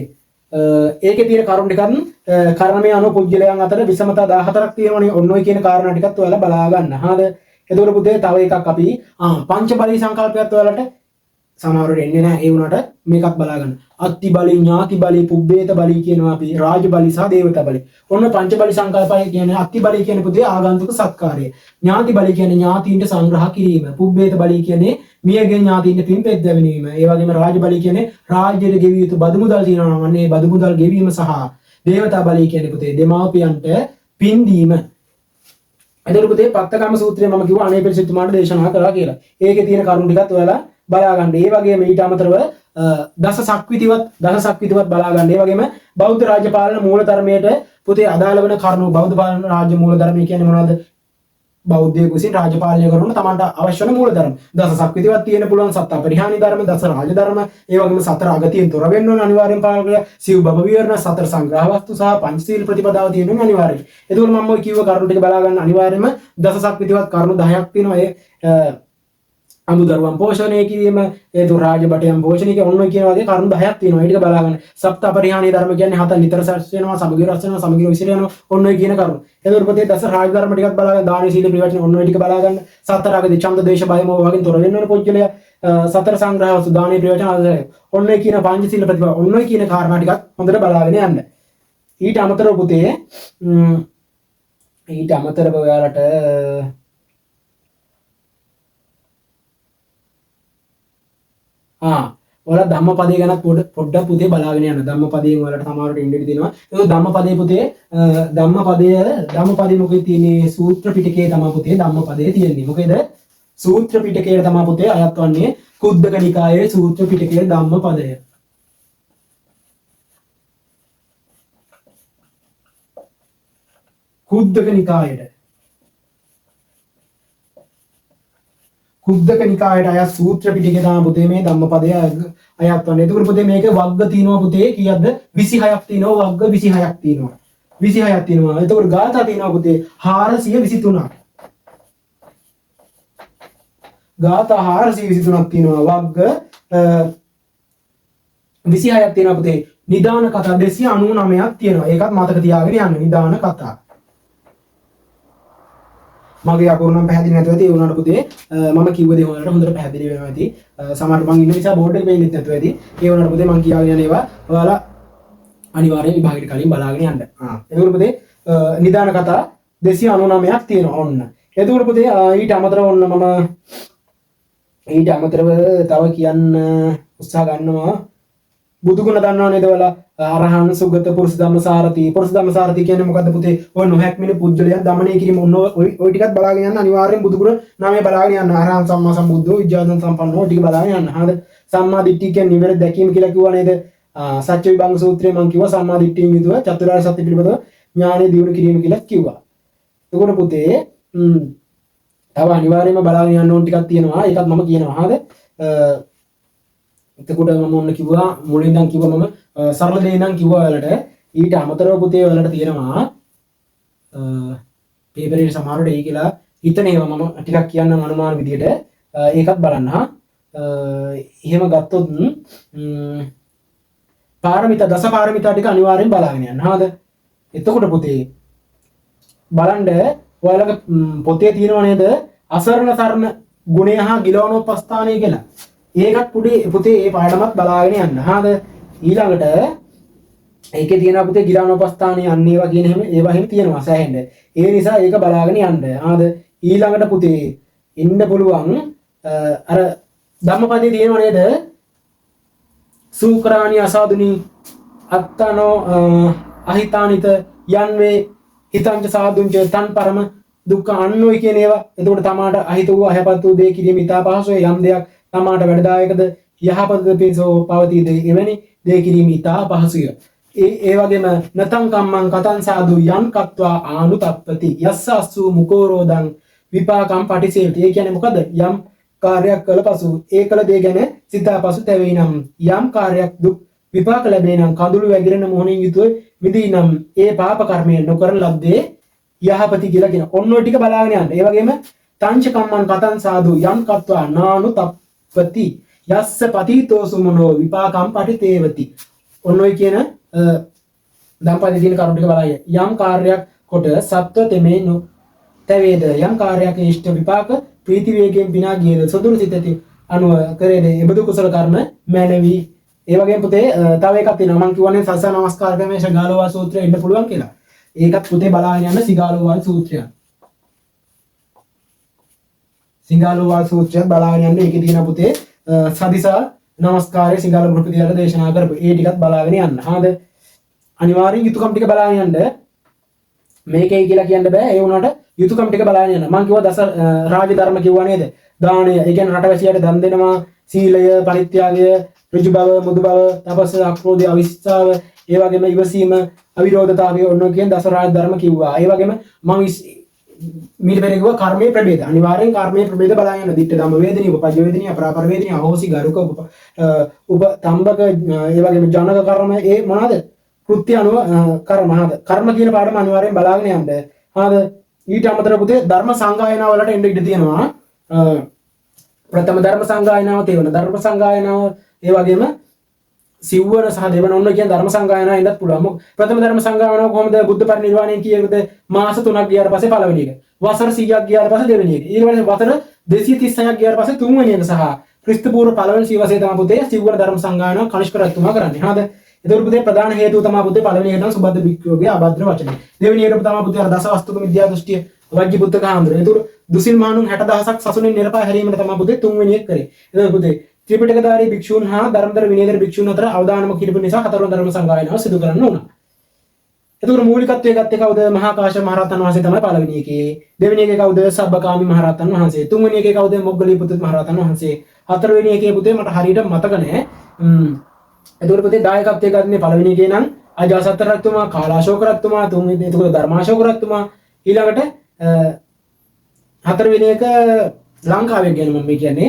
ඒකේ තියෙන කරුණු ටිකත් කර්මයේ අනු පුද්ගලයන් අතර විසමතා 14ක් තියෙනවනේ. ඔන්න ඔය කියන කාරණා ටිකත් ඔයාලා බලා ගන්න. හරිද? එතකොට පුතේ තව එකක් අපි පංච බලී සංකල්පයත් ඔයාලට සමහරවට එන්නේ නැහැ. ඒ වුණාට මේකත් බලා ගන්න. අත්ති බලී, ඥාති බලී, පුබ්බේත බලී කියනවා අපි. රාජ බලී සහ දේවතා බලී. ඔන්න පංච බලී සංකල්පය කියන්නේ අත්ති බලී කියන්නේ පුතේ ආගන්තුක සත්කාරය. ඥාති බලී කියන්නේ ඥාතීන්ට සංග්‍රහ කිරීම. පුබ්බේත බලී කියන්නේ මියගේ ඥාතීන්ට පින් පෙත් දැවීම. ඒ වගේම රාජ බලය කියන්නේ රාජ්‍යයට ගෙවිය යුතු බදු මුදල් තියෙනවා නම් අන්න ඒ බදු මුදල් ගෙවීම සහ දේවතා බලය කියන්නේ පුතේ දෙමාපියන්ට පින් දීම. එතකොට පුතේ පත්තකම්ම සූත්‍රය මම කිව්වා අනේ පිළිසිතුමාට දේශනා කළා කියලා. ඒකේ තියෙන කරුණු ටිකත් ඔයාලා බලා ගන්න. ඒ වගේම ඊට අමතරව දස සක්විතිවත් බලා ගන්න. ඒ වගේම බෞද්ධ රාජ්‍ය පාලන මූල ධර්මයට පුතේ අදාළ වෙන කරුණු බෞද්ධ පාලන රාජ්‍ය මූල ධර්මය කියන්නේ මොනවද? බෞද්ධයෙකු විසින් රාජ්‍ය පාලනය කරන තමන්ට අවශ්‍ය වෙන මූල ධර්ම. දස සක්විතිවත් තියෙන පුළුවන් සත් අපරිහානී ධර්ම, දස රාජ ධර්ම, ඒ වගේම සතර අගතියෙන් තොර වෙන්න ඕන අනිවාර්යෙන් පාලනය. සිව් බබ විවරණ, සතර සංග්‍රහ වස්තු සහ පංචශීල ප්‍රතිපදාව තියෙන්න අනිවාර්යයි. එතකොට මම ඔය කිව්ව කරුණු ටික බලා ගන්න අනිවාර්යයෙන්ම දස සක්විතිවත් කරුණු 10ක් තියෙනවා. ඒ අමුදරුවන් පෝෂණය කිරීම, ඒ රාජ බටයන් පෝෂණය කිරීම ඔන්න ඔය කියන වගේ කරුණු 10ක් තියෙනවා. ඒ ටික බලා ගන්න. සප්ත අපරිහානීය ධර්ම කියන්නේ හත නිතර සැස් වෙනවා, සමගිය රැස් වෙනවා, සමගිය විසිර යනවා. ඔන්න ඔය කියන කරුණු. එතකොට පුතේ දස රාජ ධර්ම ටිකක් බලා ගන්න. දාන සීල ප්‍රතිවචන ඔන්න ඔය ටික බලා ගන්න. සතර අගති ඡන්ද දේශ බය මොහ වගේ තොර වෙන්න ඕන පොච්චලය. සතර සංග්‍රහ වස්තු දානේ ප්‍රතිවචන ආදාය. ඔන්න ඔය කියන පංචශීල ප්‍රතිපදාව ඔන්න ඔය කියන කාරණා ටිකක් හොඳට බලාගෙන යන්න. ඊට අමතරව පුතේ ඔයාලට ඔයාලා ධම්මපදයේ ගැන පොඩ්ඩක් පුතේ බලාගෙන යන්න. ධම්මපදයෙන් ඔයාලට සමහරට ඉන්ඩෙඩි දෙනවා. ඒක ධම්මපදයේ පුතේ ධම්මපදයේ මොකද තියෙන්නේ? සූත්‍ර පිටකයේ තමයි පුතේ ධම්මපදයේ තියෙන්නේ. මොකේද? සූත්‍ර පිටකයේ තමයි පුතේ අයත් වන්නේ කුද්දක නිකායේ සූත්‍ර පිටකයේ ධම්මපදය. කුද්දක නිකායට අයත් සූත්‍ර පිටකේ තමයි පුතේ මේ ධම්මපදය අයත් වන්නේ. ඒකවල පුතේ මේක වග්ග තියෙනවා පුතේ කීයක්ද? 26ක් තියෙනවා. වග්ග 26ක් තියෙනවා. 26ක් තියෙනවා. ඒකවල ගාථා තියෙනවා පුතේ 423ක්. ගාථා 423ක් තියෙනවා. වග්ග 26ක් තියෙනවා පුතේ. නිදාන කතා 299ක් තියෙනවා. ඒකත් මතක තියාගෙන යන්න. නිදාන කතා මගේ අකුරු නම් පැහැදිලි නැතුව ඇති. ඒ වුණාට පුතේ මම කිව්ව දේ වලට හොඳට පැහැදිලි වෙනවා ඇති. සමහරවිට මම ඉන්න නිසා බෝඩ් එක පේන්නේ නැතුව ඇති. ඒ වුණාට පුතේ මම කියාගෙන යන ඒවා ඔයාලා අනිවාර්යෙන් විභාගෙට කලින් බලාගෙන යන්න. එතකොට පුතේ නිදාන කතා 299ක් තියෙනවා ඔන්න. එතකොට පුතේ ඊට අමතරව ඔන්න මම තව කියන්න උත්සාහ ගන්නවා. බුදුගුණ දන්නව නේද ඔයාලා? අරහං සුගත පුරුෂ ධම්මසාරති. පුරුෂ ධම්මසාරති කියන්නේ මොකද්ද පුතේ? ඔය නොහැක්මින පුජ්‍යලයන් দমনය කිරීම ඔන්න ඔය ටිකත් බලාගෙන යන්න. අනිවාර්යෙන් බුදුගුණ නාමය බලාගෙන යන්න. අරහං සම්මා සම්බුද්ධෝ විද්‍යාවෙන් සම්පන්නෝ ටික බලාගෙන යන්න. හරිද? සම්මා දිට්ඨිය කියන්නේ නිවැරදි දැකීම කියලා කිව්වා නේද? සත්‍ය විභංග සූත්‍රයේ මම කිව්වා සම්මා දිට්ඨියෙන් යුතුව චතුරාර්ය සත්‍ය පිළිබඳව ඥානෙ දියුණු කිරීම කියලා කිව්වා. එතකොට පුතේ තව අනිවාර්යයෙන්ම බලාගෙන යන්න ඕන ටිකක් තියෙනවා. ඒකත් මම කියනවා. හරිද? එතකොට මම ඔන්න කිව්වා මුලින් ඉඳන් කිව්වා මම සරල දෙයක් නම් කිව්වා ඔයාලට. ඊට අමතරව පුතේ ඔයාලට තියෙනවා පේපර් එකේ සමහරවිට ඒ කියලා හිතන ඒවා මම ටිකක් කියන්නම් අනුමාන විදියට. ඒකත් බලන්න. එහෙම ගත්තොත් පාරමිතා දස පාරමිතා ටික අනිවාර්යෙන් බලාගෙන යන්න. හරිද? එතකොට පුතේ බලන්න ඔයාලගේ පොතේ තියෙනව නේද? අසරණ සරණ ගුණය හා ගිලවනෝපස්ථානය කියලා. ඒකත් පුතේ ඒ පාඩමත් බලාගෙන යන්න. හරිද? ඊළඟට ඒකේ තියෙනවා පුතේ ගිලවනෝපස්ථානය අන්න ඒවා කියන ඒවා එහෙම තියෙනවා සෑහෙන්න. ඒ නිසා ඒක බලාගෙන යන්න. හරිද? ඊළඟට පුතේ ඉන්න පුළුවන් අර ධම්මපදයේ තියෙනව නේද? සූකරාණි අසාදුනි අත්තනෝ අහිතානිත යන්වේ හිතංච සාදුංච තන් පරම දුක්ඛ අන්නෝයි කියන ඒවා. එතකොට තමාට අහිත වූ අයහපත් වූ දේ කිරීම ඉතා පහසුයි. යම් දෙයක් තමාට වැඩදායකද යහපතද පිණිසෝ පවතීද එවැනි දේ කිරීම ඉතා පහසුය. ඒ වගේම නතං කම්මං කතං සාදු යන් කତ୍වා ආනුතප්පති යස්ස අස්සු මුකෝරෝදං විපාකම් පටිසේවති. ඒ කියන්නේ මොකද? යම් කාර්යයක් කළ පසු ඒ කළ දේ ගැන සිතා පසු තැවෙයි නම් යම් කාර්යයක් දුක් විපාක ලැබේ නම් කඳුළු වැగిරෙන මොහොනින් යුතුව විදී නම් ඒ පාප කර්මය නොකරන ලද්දේ යහපති කියලා කියන ඔන්න ඔය ටික බලාගෙන යන්න. ඒ වගේම තංච කම්මං කතං සාදු යම් කତ୍වා නානුතප්පති යස්ස පතිතෝ සුමනෝ විපාකම් පටිතේවති. ඔන්න ඔය කියන ධම්පදයේ තියෙන කරුණු ටික බලය. යම් කාර්යයක් කොට සත්ව තෙමේ නොතැවේද යම් කාර්යයක ඉෂ්ට විපාක ප්‍රීති වේගයෙන් විනා ගියද සොදුරු සිතති අනුව කරේද එබඳු කුසල කර්ම මැනවි. ඒ වගේම පුතේ තව එකක් තියෙනවා. මම කියවනේ සස්ස නමස්කාර ක්‍රමයේ ශගාලෝවා සූත්‍රය ඉන්න පුළුවන් කියලා. ඒකත් පුතේ බලාගෙන යන්න සිගාලෝවා සූත්‍රය. සිංහාලෝවාද සූත්‍රයත් බලාගෙන යන්න. ඒකේ තියෙන පුතේ සදිසා නමස්කාරය සිංහල ගෘහපතියට දේශනා කරපු ඒ ටිකත් බලාගෙන යන්න. හරිද? අනිවාර්යෙන් යුතුයකම් ටික බලාගෙන යන්න. මේකයි කියලා කියන්න බෑ. ඒ වුණාට යුතුයකම් ටික බලාගෙන යන්න. මම කිව්වා දස රාජ ධර්ම කිව්වා නේද? දානය, ඒ කියන්නේ රටවැසියාට දන් දෙනවා, සීලය, පරිත්‍යාගය, ඍජු බව, මුදු බව, තපස්ස, අක්‍රෝධය, අවිස්සාව, ඒ වගේම ඉවසීම, අවිරෝධතාවය ඔන්න කියන දස රාජ ධර්ම කිව්වා. ඒ වගේම මම මීට පෙර කිව්වා කර්මයේ ප්‍රභේද. අනිවාර්යෙන් කර්මයේ ප්‍රභේද බලාගෙන යන්න. දිට්ඨ ධම්ම වේදනී, උපපජ්ජ වේදනී, අපරාපර වේදනී, අහෝසි, ගරුක, උප තම්බක, ඒ වගේම ජනක කර්ම, ඒ මොනවාද? කෘත්‍ය අනුව කර්ම. හරිද? කර්ම කියන පාඩම අනිවාර්යෙන් බලාගෙන යන්න. හරිද? ඊට අමතරව පුතේ ධර්ම සංගායනාව වලට එන්න ඉඩ තියෙනවා. ප්‍රථම ධර්ම සංගායනාව, තේවන ධර්ම සංගායනාව, ඒ වගේම සිව්වන සහ දෙවන ඔන්න කියන ධර්ම සංගායනාව ඉඳත් පුළුවන්. ප්‍රථම ධර්ම සංගායනාව කොහොමද? බුද්ධ පරිනිර්වාණය කියනකොට මාස 3ක් ගියාට පස්සේ පළවෙනි එක. වසර 100ක් ගියාට පස්සේ දෙවෙනි එක. ඊළඟට වසර 236ක් ගියාට පස්සේ තුන්වෙනි එක සහ ක්‍රිස්තු පූර්ව පළවෙනි සියවසේ තමයි පුතේ සිව්වන ධර්ම සංගායනාව කනිෂ්ක රජතුමා කරන්නේ. හරිද? ඒතකොට පුතේ ප්‍රධාන හේතුව තමයි පුතේ පළවෙනි එක තමයි සුබද්ද භික්ඛුවගේ අභද්‍ර වචනේ. දෙවෙනි එක තමයි පුතේ අර දසවස්තුක මිත්‍යා දෘෂ්ටිය වජ්ජි පුත්තක හාමුදුරුවෝ. ඒතකොට දුසිල් මහණුන් 60000ක් සසුනෙන් නිරපා හැරීමට තමයි පුතේ තුන්වෙනි එක කරේ. එතකොට පුතේ ත්‍රිපිටකධාරී භික්ෂූන් හා ධර්මදර විනයදර භික්ෂූන් අතර අවදානම කිරීම නිසා හතරවන ධර්ම සංගායනාව සිදු කරන්න උනා. එතකොට මූලිකත්වයේ ගත්තේ කවුද? මහා කාශ්‍යප මහ රහතන් වහන්සේ තමයි පළවෙනි එකේ. දෙවෙනි එකේ කවුද? සබ්බකාමී මහ රහතන් වහන්සේ. තුන්වෙනි එකේ කවුද? මොග්ගලීපුත්ත මහ රහතන් වහන්සේ. හතරවෙනි එකේ පුතේ මට හරියට මතක නැහැ. එතකොට පුතේ දායකත්වයේ ගන්නේ පළවෙනි එකේ නම් අජාසත් රජතුමා, කාලාශෝක රජතුමා, තුන්වෙනි එතකොට ධර්මාශෝක රජතුමා, ඊළඟට හතරවෙනි එක ලංකාවේ ගැන මම කියන්නේ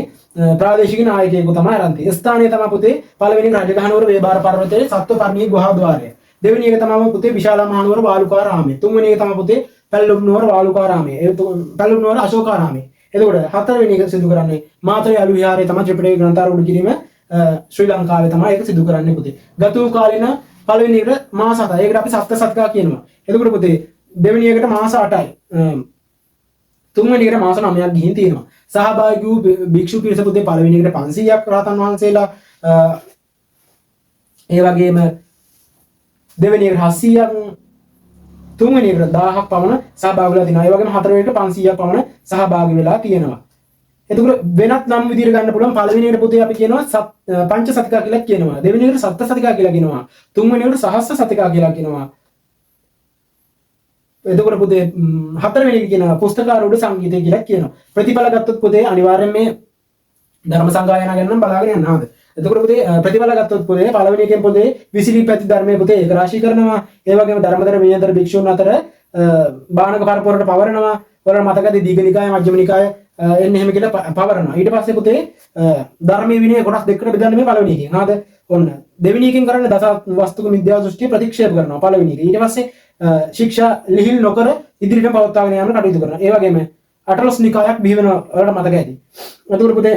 ප්‍රාදේශික නායකයෙකු තමයි අරන් තියෙන්නේ. ස්ථානය තමයි පුතේ පළවෙනි රජගහනුවර වේබාර පර්වතයේ සත්වපර්ණී ගුහාද්වාරය. දෙවෙනි එක තමයි පුතේ විශාල මහනුවර වාලුකාරාමය. තුන්වෙනි එක තමයි පුතේ පැල්ලුම් නුවර වාලුකාරාමය. ඒ පැල්ලුම් නුවර අශෝකාරාමය. එතකොට හතරවෙනි එක සිදු කරන්නේ මාතලේ අලු විහාරය තමයි ත්‍රිපිටක ග්‍රන්ථාරූඪ කිරීම ශ්‍රී ලංකාවේ තමයි ඒක සිදු කරන්නේ පුතේ. ගතු කාලින පළවෙනි එකට මාස 7යි. ඒකට අපි සප්ත සත්කා කියනවා. එතකොට පුතේ දෙවෙනි එකට මාස 8යි. තුන්වෙනි එකට මාස 9ක් ගිහින් තියෙනවා. සහභාගී වූ භික්ෂු පිරිස පුතේ පළවෙනි එකට 500ක් රහතන් වහන්සේලා, ඒ වගේම දෙවෙනි එකට 700ක්, තුන්වෙනි එකට 1000ක් පමණ සහභාගී වෙලා තියෙනවා. ඒ වගේම හතරවෙනි එකට 500ක් පමණ සහභාගී වෙලා තියෙනවා. එතකොට වෙනත් නම් විදිහට ගන්න පුළුවන්. පළවෙනි එකට පුතේ අපි කියනවා පංච සතිකා කියලා කියනවා. දෙවෙනි එකට සත්ත සතිකා කියලා කියනවා. තුන්වෙනි එකට සහස්ස සතිකා කියලා කියනවා. එතකොට පුතේ හතරවෙනි එක කියනවා පුස්තකාරූඪ සංගීතය කියලා කියනවා. ප්‍රතිඵල ගත්තොත් පුතේ අනිවාර්යෙන් මේ ධර්ම සංගායනා ගැන නම් බලාගෙන යන්න ඕනේ. එතකොට පුතේ ප්‍රතිඵල ගත්තොත් පුතේ පළවෙනි එකෙන් පුතේ විසිලී පැති ධර්මයේ පුතේ ඒක රාශී කරනවා. ඒ වගේම ධර්මදර විනයදර භික්ෂුන් අතර බාණක පරපුරට පවරනවා. වල මතකද දීඝනිකාය, මජ්ක්‍ධිම නිකාය එන්න එහෙම කියලා පවරනවා. ඊට පස්සේ පුතේ ධර්මයේ විනය කොටස් දෙකකට බෙදන්නේ මේ පළවෙනි එකෙන්. හරිද? ඔන්න දෙවෙනි එකෙන් කරන්නේ දස වස්තුක මිත්‍යා දෘෂ්ටි ප්‍රතික්ෂේප කරනවා පළවෙනි එක. ඊට පස්සේ ශික්ෂා ලිහිල් නොකර ඉදිරියට පවත්වාගෙන යාමට කටයුතු කරනවා. ඒ වගේම 18 නිකායක් බිහි වෙනවා. වලට මතක ඇති. එතකොට පුතේ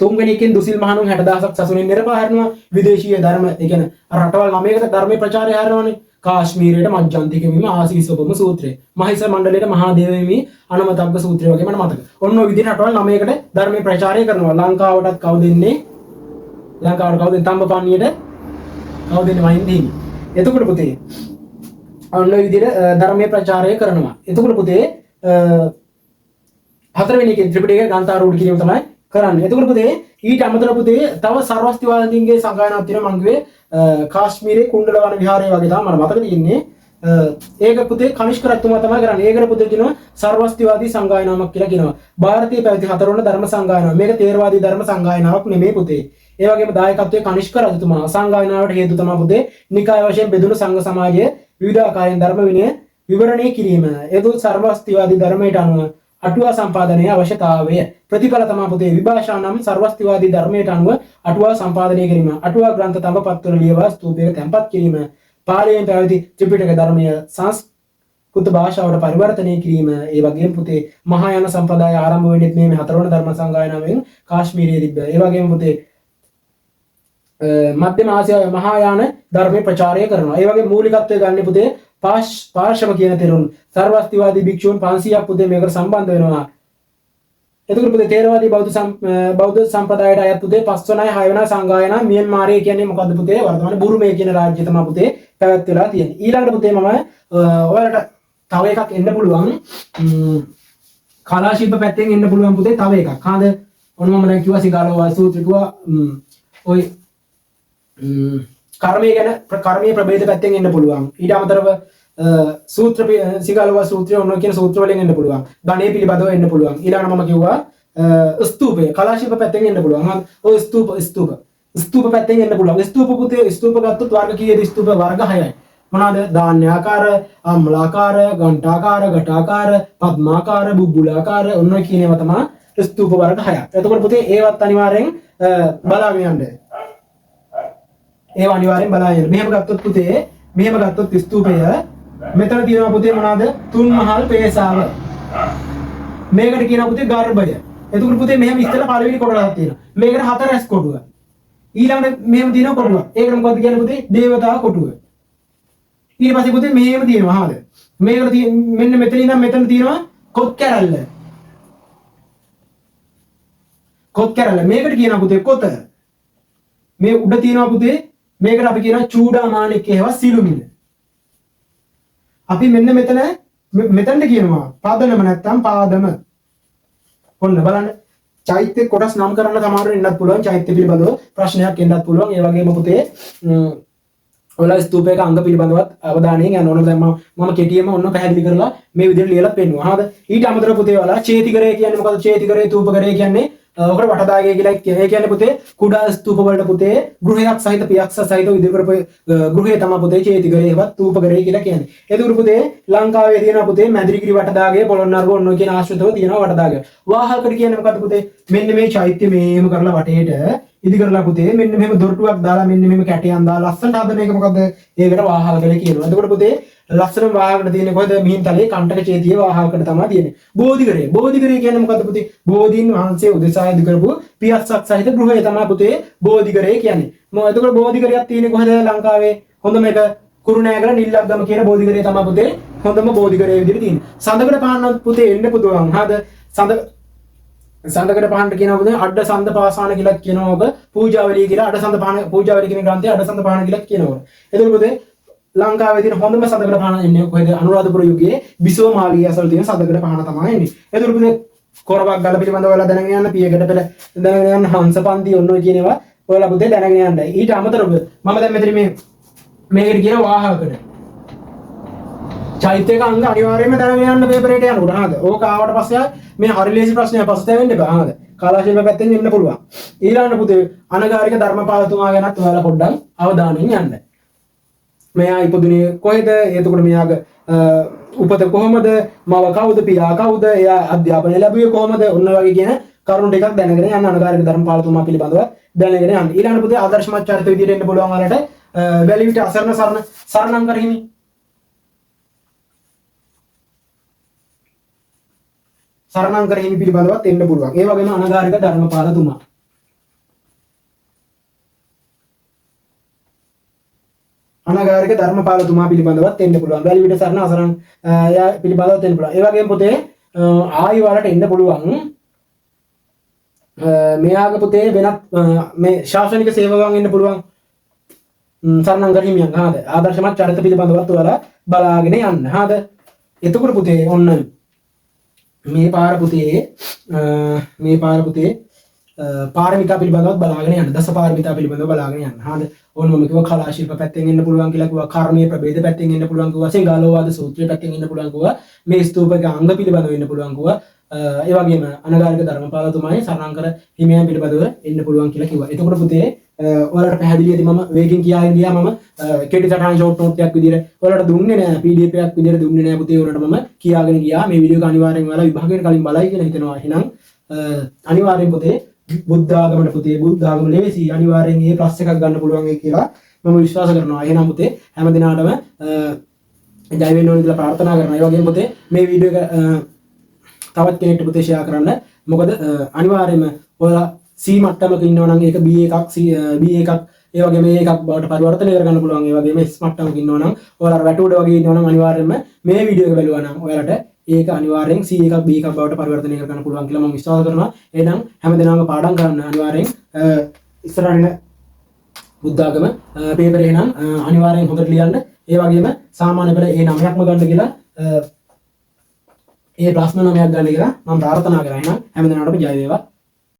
තුන්වෙනි එකෙන් දුසිල් මහණුන් 60000ක් සසුනින් නිරපා හැරෙනවා. විදේශීය ධර්ම, ඒ කියන්නේ රටවල් 9කට ධර්මයේ ප්‍රචාරය හැරෙනවානේ. කාශ්මීරයට මජ්ජන්තික වීම, ආසීසෝපම සූත්‍රය, මහිස මණ්ඩලයට මහා දේව වීම, අනමතග්ග සූත්‍රය වගේ මට මතක. ඔන්න ඔය විදිහට රටවල් 9කට ධර්මයේ ප්‍රචාරය කරනවා. ලංකාවටත් කවුද එන්නේ? ලංකාවට කවුද තම්බපන්නියට කවුද එන්නේ? මහින්ද හිමි. එතකොට පුතේ ඔන්න ඔය විදිහට ධර්මයේ ප්‍රචාරය කරනවා. එතකොට පුතේ හතරවෙනි එකේ ත්‍රිපිටකය ග්‍රන්ථාරූඪ කිරීම තමයි කරන්නේ. එතකොට පුතේ ඊට අමතරව පුතේ තව සර්වස්තිවාදීන්ගේ සංගායනාවක් තියෙනවා. මම කිව්වේ කාශ්මීරේ කුණ්ඩලවන විහාරය වගේ තමයි මට මතක තියෙන්නේ. ඒක පුතේ කනිෂ්ක රජතුමා තමයි කරන්නේ. ඒකට පුතේ කියනවා සර්වස්තිවාදී සංගායනාවක් කියලා කියනවා. ಭಾರತೀಯ පැවති හතරවන ධර්ම සංගායනාව. මේක තේරවාදී ධර්ම සංගායනාවක් නෙමෙයි පුතේ. ඒ වගේම දායකත්වයේ කනිෂ්ක රජතුමා සංගායනාවට හේතු තමයි පුතේ නිකාය වශයෙන් බෙදුණු සංඝ සමාජයේ විවිධ ආකාරයෙන් ධර්ම විනය විවරණය කිරීම. ඒතු සර්වස්තිවාදී ධර්මයට අනුව අටුවා සම්පාදනයේ අවශ්‍යතාවය. ප්‍රතිඵල තමයි පුතේ විභාෂා නම් සර්වස්තිවාදී ධර්මයට අනුව අටුවා සම්පාදනය කිරීම. අටුවා ග්‍රන්ථ තඹපත්වල ලියවා ස්තූපයක තැන්පත් කිරීම. පාලියෙන් පැවති ත්‍රිපිටක ධර්මය සංස්කෘත භාෂාවට පරිවර්තනය කිරීම. ඒ වගේම පුතේ මහායාන සම්ප්‍රදාය ආරම්භ වෙන්නේ මේ හතරවන ධර්ම සංගායනාවෙන් කාශ්මීරයේ තිබ්බ. ඒ වගේම පුතේ මධ්‍යම ආසියාවේ මහායාන ධර්මයේ ප්‍රචාරය කරනවා. ඒ වගේ මූලිකත්වය ගන්න පුතේ පාර්ශව කියන තෙරුන් සර්වස්තිවාදී භික්ෂූන් 500ක් පුතේ මේකට සම්බන්ධ වෙනවා. එතකොට පුතේ තේරවාදී බෞද්ධ සම්ප්‍රදායට අයත් පුතේ 5 වනයි 6 වනයි සංගායනා මියන්මාරයේ කියන්නේ මොකද්ද පුතේ? වර්තමාන බුරුමේ කියන රාජ්‍යය තමයි පුතේ පැවැත්වලා තියෙන්නේ. ඊළඟට පුතේ මම ඔයාලට තව එකක් එන්න පුළුවන්. කලා ශිල්ප පැත්තෙන් එන්න පුළුවන් පුතේ තව එකක්. හාද ඔන්න මම දැන් කිව්වා සිගාලෝවාද සූත්‍රය කිව්වා ඔය කර්මය ගැන කර්මීය ප්‍රභේද පැත්තෙන් එන්න පුළුවන්. ඊට අමතරව සූත්‍ර සිගාලෝවාද සූත්‍රය ඔන්න කියන සූත්‍ර වලින් එන්න පුළුවන්. ගණේ පිළිබඳව එන්න පුළුවන්. ඊළඟට මම කිව්වා ස්තූපය කලා ශිල්ප පැත්තෙන් එන්න පුළුවන්. හා ඔය ස්තූප පැත්තෙන් එන්න පුළුවන්. ස්තූප පුතේ ස්තූප ගත්තොත් වර්ග කීයද? ස්තූප වර්ග 6යි. මොනවාද? ධාන්‍යාකාර, අම්ලාකාර, ඝණ්ඨාකාර, ඝටාකාර, පද්මාකාර, බුබ්බුලාකාර ඔන්න කියන ඒවා තමයි ස්තූප වර්ග 6ක්. එතකොට පුතේ ඒවත් අනිවාර්යෙන් බලාගෙන යන්න. ඒවා අනිවාර්යෙන් බලාගෙන යන්න. මෙහෙම ගත්තොත් පුතේ මෙහෙම ගත්තොත් ස්තූපය මෙතන තියෙනවා පුතේ මොනවාද? තුන් මහල් පේසාව. මේකට කියනවා පුතේ ගර්භය. එතකොට පුතේ මෙහෙම ඉස්සෙල්ලා පළවෙනි කොටසක් තියෙනවා. මේකට හතරස් කොටුව. ඊළඟට මෙහෙම තියෙනවා කොටුව. ඒකට මොකද්ද කියන්නේ පුතේ? දේවතා කොටුව. ඊට පස්සේ පුතේ මෙහෙම තියෙනවා. හාද මේකට මෙන්න මෙතන ඉඳන් මෙතන තියෙනවා කොත් කැරල්ල. කොත් කැරල්ල මේකට කියනවා පුතේ කොත. මේ උඩ තියෙනවා පුතේ මේකට අපි කියනවා චූඩාමාණික්කේ හේවා සිළුමිණ. අපි මෙන්න මෙතනට කියනවා පාදනම නැත්තම් පාදම. ඔන්න බලන්න චෛත්‍ය කොටස් නම් කරන්න සමහරව එන්නත් පුළුවන්. චෛත්‍ය පිළිබඳව ප්‍රශ්නයක් එන්නත් පුළුවන්. ඒ වගේම පුතේ ඔයාලා ස්තූපයක අංග පිළිබඳවත් අවධානයෙන් යන්න ඕන. දැන් මම කෙටියෙන්ම ඔන්න පැහැදිලි කරලා මේ විදිහට ලියලා පෙන්නුවා. හරිද? ඊට අමතරව පුතේ ඔයාලා චේතිකරය කියන්නේ මොකද්ද? චේතිකරය තූපකරය කියන්නේ ඔකට වටදාගය කියලා ඒ කියන්නේ පුතේ කුඩා ස්තූප වලට පුතේ ගෘහයක් සහිත පියක්ෂ සහිත ඉදිරි කරපු ගෘහය තමයි පුතේ චේතිකරය හෙවත් තූපකරය කියලා කියන්නේ. ඒක පුතේ ලංකාවේ තියෙනවා පුතේ මැදිරිගිරි වටදාගය පොළොන්නරුව ඔන්න කියන ආශ්‍රිතව තියෙනවා වටදාගය. වාහකට කියන්නේ මොකද්ද පුතේ? මෙන්න මේ චෛත්‍ය මේම කරලා වටේට ඉදි කරලා පුතේ මෙන්න මෙහෙම දොරටුවක් දාලා මෙන්න මෙහෙම කැටයන් දාලා ලස්සනට හදන එක මොකද්ද? ඒකට වාහක කියලා කියනවා. එතකොට පුතේ ලස්සන වාහකට තියෙන්නේ කොහෙද? මිහින්තලේ කණ්ඨක චේතිය වාහකට තමයි තියෙන්නේ. බෝධිගරය. බෝධිගරය කියන්නේ මොකද්ද පුතේ? බෝධීන් වහන්සේ උදෙසා ඉදි කරපු පියස්සක් සහිත ගෘහය තමයි පුතේ බෝධිගරය කියන්නේ. මොකද එතකොට බෝධිගරයක් තියෙන්නේ කොහෙද? ලංකාවේ හොඳම එක කුරුණෑගල නිල්ලක්ගම කියන බෝධිගරය තමයි පුතේ හොඳම බෝධිගරය විදිහට තියෙන්නේ. සඳකඩ පහන්න පුතේ එන්න පුදුවන්. හරිද? සඳකඩ පහන්න කියනවා පුතේ අඩ සඳ පාසාන කියලා කියනවා. ඔබ පූජාවලිය කියලා අඩ සඳ පහන පූජාවලිය කියන ග්‍රන්ථය අඩ සඳ පහන කියලා කියනවා. එතකොට පුතේ ලංකාවේ තියෙන හොඳම සඳකඩ පහන එන්නේ කොහෙද? අනුරාධපුර යුගයේ බිසෝ මාලිය අසල තියෙන සඳකඩ පහන තමයි එන්නේ. එතකොට පුතේ කොරවක් ගල පිළිබඳව ඔයාලා දැනගෙන යන්න. පියකට පෙළ දැනගෙන යන්න. හංසපන්ති ඔන්න ඔය කියන ඒවා ඔයාලා පුතේ දැනගෙන යන්න. ඊට අමතරව මම දැන් මෙතන මේකට කියන වාහකකට චෛත්‍යක අංග අනිවාර්යයෙන්ම දැනගෙන යන්න පේපරේට යනකොට. හරිද? ඕක ආවට පස්සේ මේ හරි ලේසි ප්‍රශ්නයක් පස්සේ වෙන්න එපා. හරිද? කලා ශිල්ප පැත්තෙන් එන්න පුළුවන්. ඊළඟට පුතේ අනගාരിക ධර්මපාලතුමා ගැනත් ඔයාලා පොඩ්ඩක් අවධානයෙන් යන්න. මෙයා ඉපදුනේ කොහෙද? එතකොට මෙයාගේ උපත කොහමද? මව කවුද? පියා කවුද? එයා අධ්‍යාපනය ලැබුවේ කොහමද? ඔන්න වගේ කියන කරුණු ටිකක් දැනගෙන යන්න. අනගාരിക ධර්මපාලතුමා පිළිබඳව දැනගෙන යන්න. ඊළඟට පුතේ ආදර්ශමත් චරිත විදිහට එන්න පුළුවන් වලට වැලිවිට අසරණ සරණංකර හිමි. සරණංකර හිමි පිළිබඳවත් එන්න පුළුවන්. ඒ වගේම අනගාരിക ධර්මපාලතුමා. අනගාരിക ධර්මපාලතුමා පිළිබඳවත් එන්න පුළුවන්. වැලිවිට සරණ අසරණ යා පිළිබඳවත් එන්න පුළුවන්. ඒ වගේම පුතේ ආයි වලට එන්න පුළුවන්. මෙයාගේ පුතේ වෙනත් මේ ශාසනික සේවකයන් එන්න පුළුවන්. සරණංකර හිමියන්. හරිද? ආදර්ශමත් චරිත පිළිබඳවත් ඔයාලා බලාගෙන යන්න. හරිද? එතකොට පුතේ ඔන්න මේ පාර පුතේ පාරමිතා පිළිබඳව බලාගෙන යන්න. දස පාරමිතා පිළිබඳව බලාගෙන යන්න. හරිද? ඕන මම කිව්වා කලා ශිල්ප පැත්තෙන් එන්න පුළුවන් කියලා කිව්වා. කර්මීය ප්‍රභේද පැත්තෙන් එන්න පුළුවන් කිව්වා. සිංහලෝවාද සූත්‍රය පැත්තෙන් එන්න පුළුවන් කිව්වා. මේ ස්තූපක අංග පිළිබඳව එන්න පුළුවන් කිව්වා. ඒ වගේම අනගාരിക ධර්මපාලතුමායි සරණංකර හිමියන් පිළිබඳව එන්න පුළුවන් කියලා කිව්වා. එතකොට පුතේ ඔයාලට පැහැදිලිවද මම වේගෙන් කියාගෙන ගියා. මම කෙටි සටහන් ෂෝට් නෝට් එකක් විදිහට ඔයාලට දුන්නේ නෑ. PDF එකක් විදිහට දුන්නේ නෑ පුතේ. ඔයාලට මම කියාගෙන ගියා. මේ වීඩියෝ එක අනිවාර්යෙන් ඔයාලා විභාගයට කලින් බලයි කියලා හිතනවා. එහෙනම් අනිවාර්යෙන් පුතේ බුද්ධ ආගමට පුතේ බුද්ධ ආගම ලේසි. අනිවාර්යෙන් මේ ප්ලස් එකක් ගන්න පුළුවන් කියලා මම විශ්වාස කරනවා. එහෙනම් පුතේ හැම දිනාටම ජය වෙන්න ඕනේ කියලා ප්‍රාර්ථනා කරනවා. ඒ වගේම පුතේ මේ වීඩියෝ එක තවත් කෙනෙක්ට පුතේ ෂෙයා කරන්න. මොකද අනිවාර්යයෙන්ම ඔයාලා C මට්ටමක ඉන්නවා නම් ඒක B එකක් ඒ වගේම A එකක් බවට පරිවර්තනය කරගන්න පුළුවන්. ඒ වගේම S මට්ටමක ඉන්නවා නම් ඔයාලා වැටුඩ වගේ ඉන්නවා නම් අනිවාර්යයෙන්ම මේ වීඩියෝ එක බලුවා නම් ඔයාලට ඒක අනිවාර්යෙන් C එකක් B එකක් බවට පරිවර්තනය කරගන්න පුළුවන් කියලා මම විශ්වාස කරනවා. එහෙනම් හැමදෙනාම පාඩම් කරන්න අනිවාර්යෙන් ඉස්සරහින් බුද්ධ ආගම පේපර් එක නම් අනිවාර්යෙන් හොඳට ලියන්න. ඒ වගේම සාමාන්‍ය පෙළ A9ක්ම ගන්න කියලා ඒ ප්‍රශ්න 9ක් ගන්න කියලා මම ප්‍රාර්ථනා කරා. එහෙනම් හැමදෙනාටම ජය වේවා.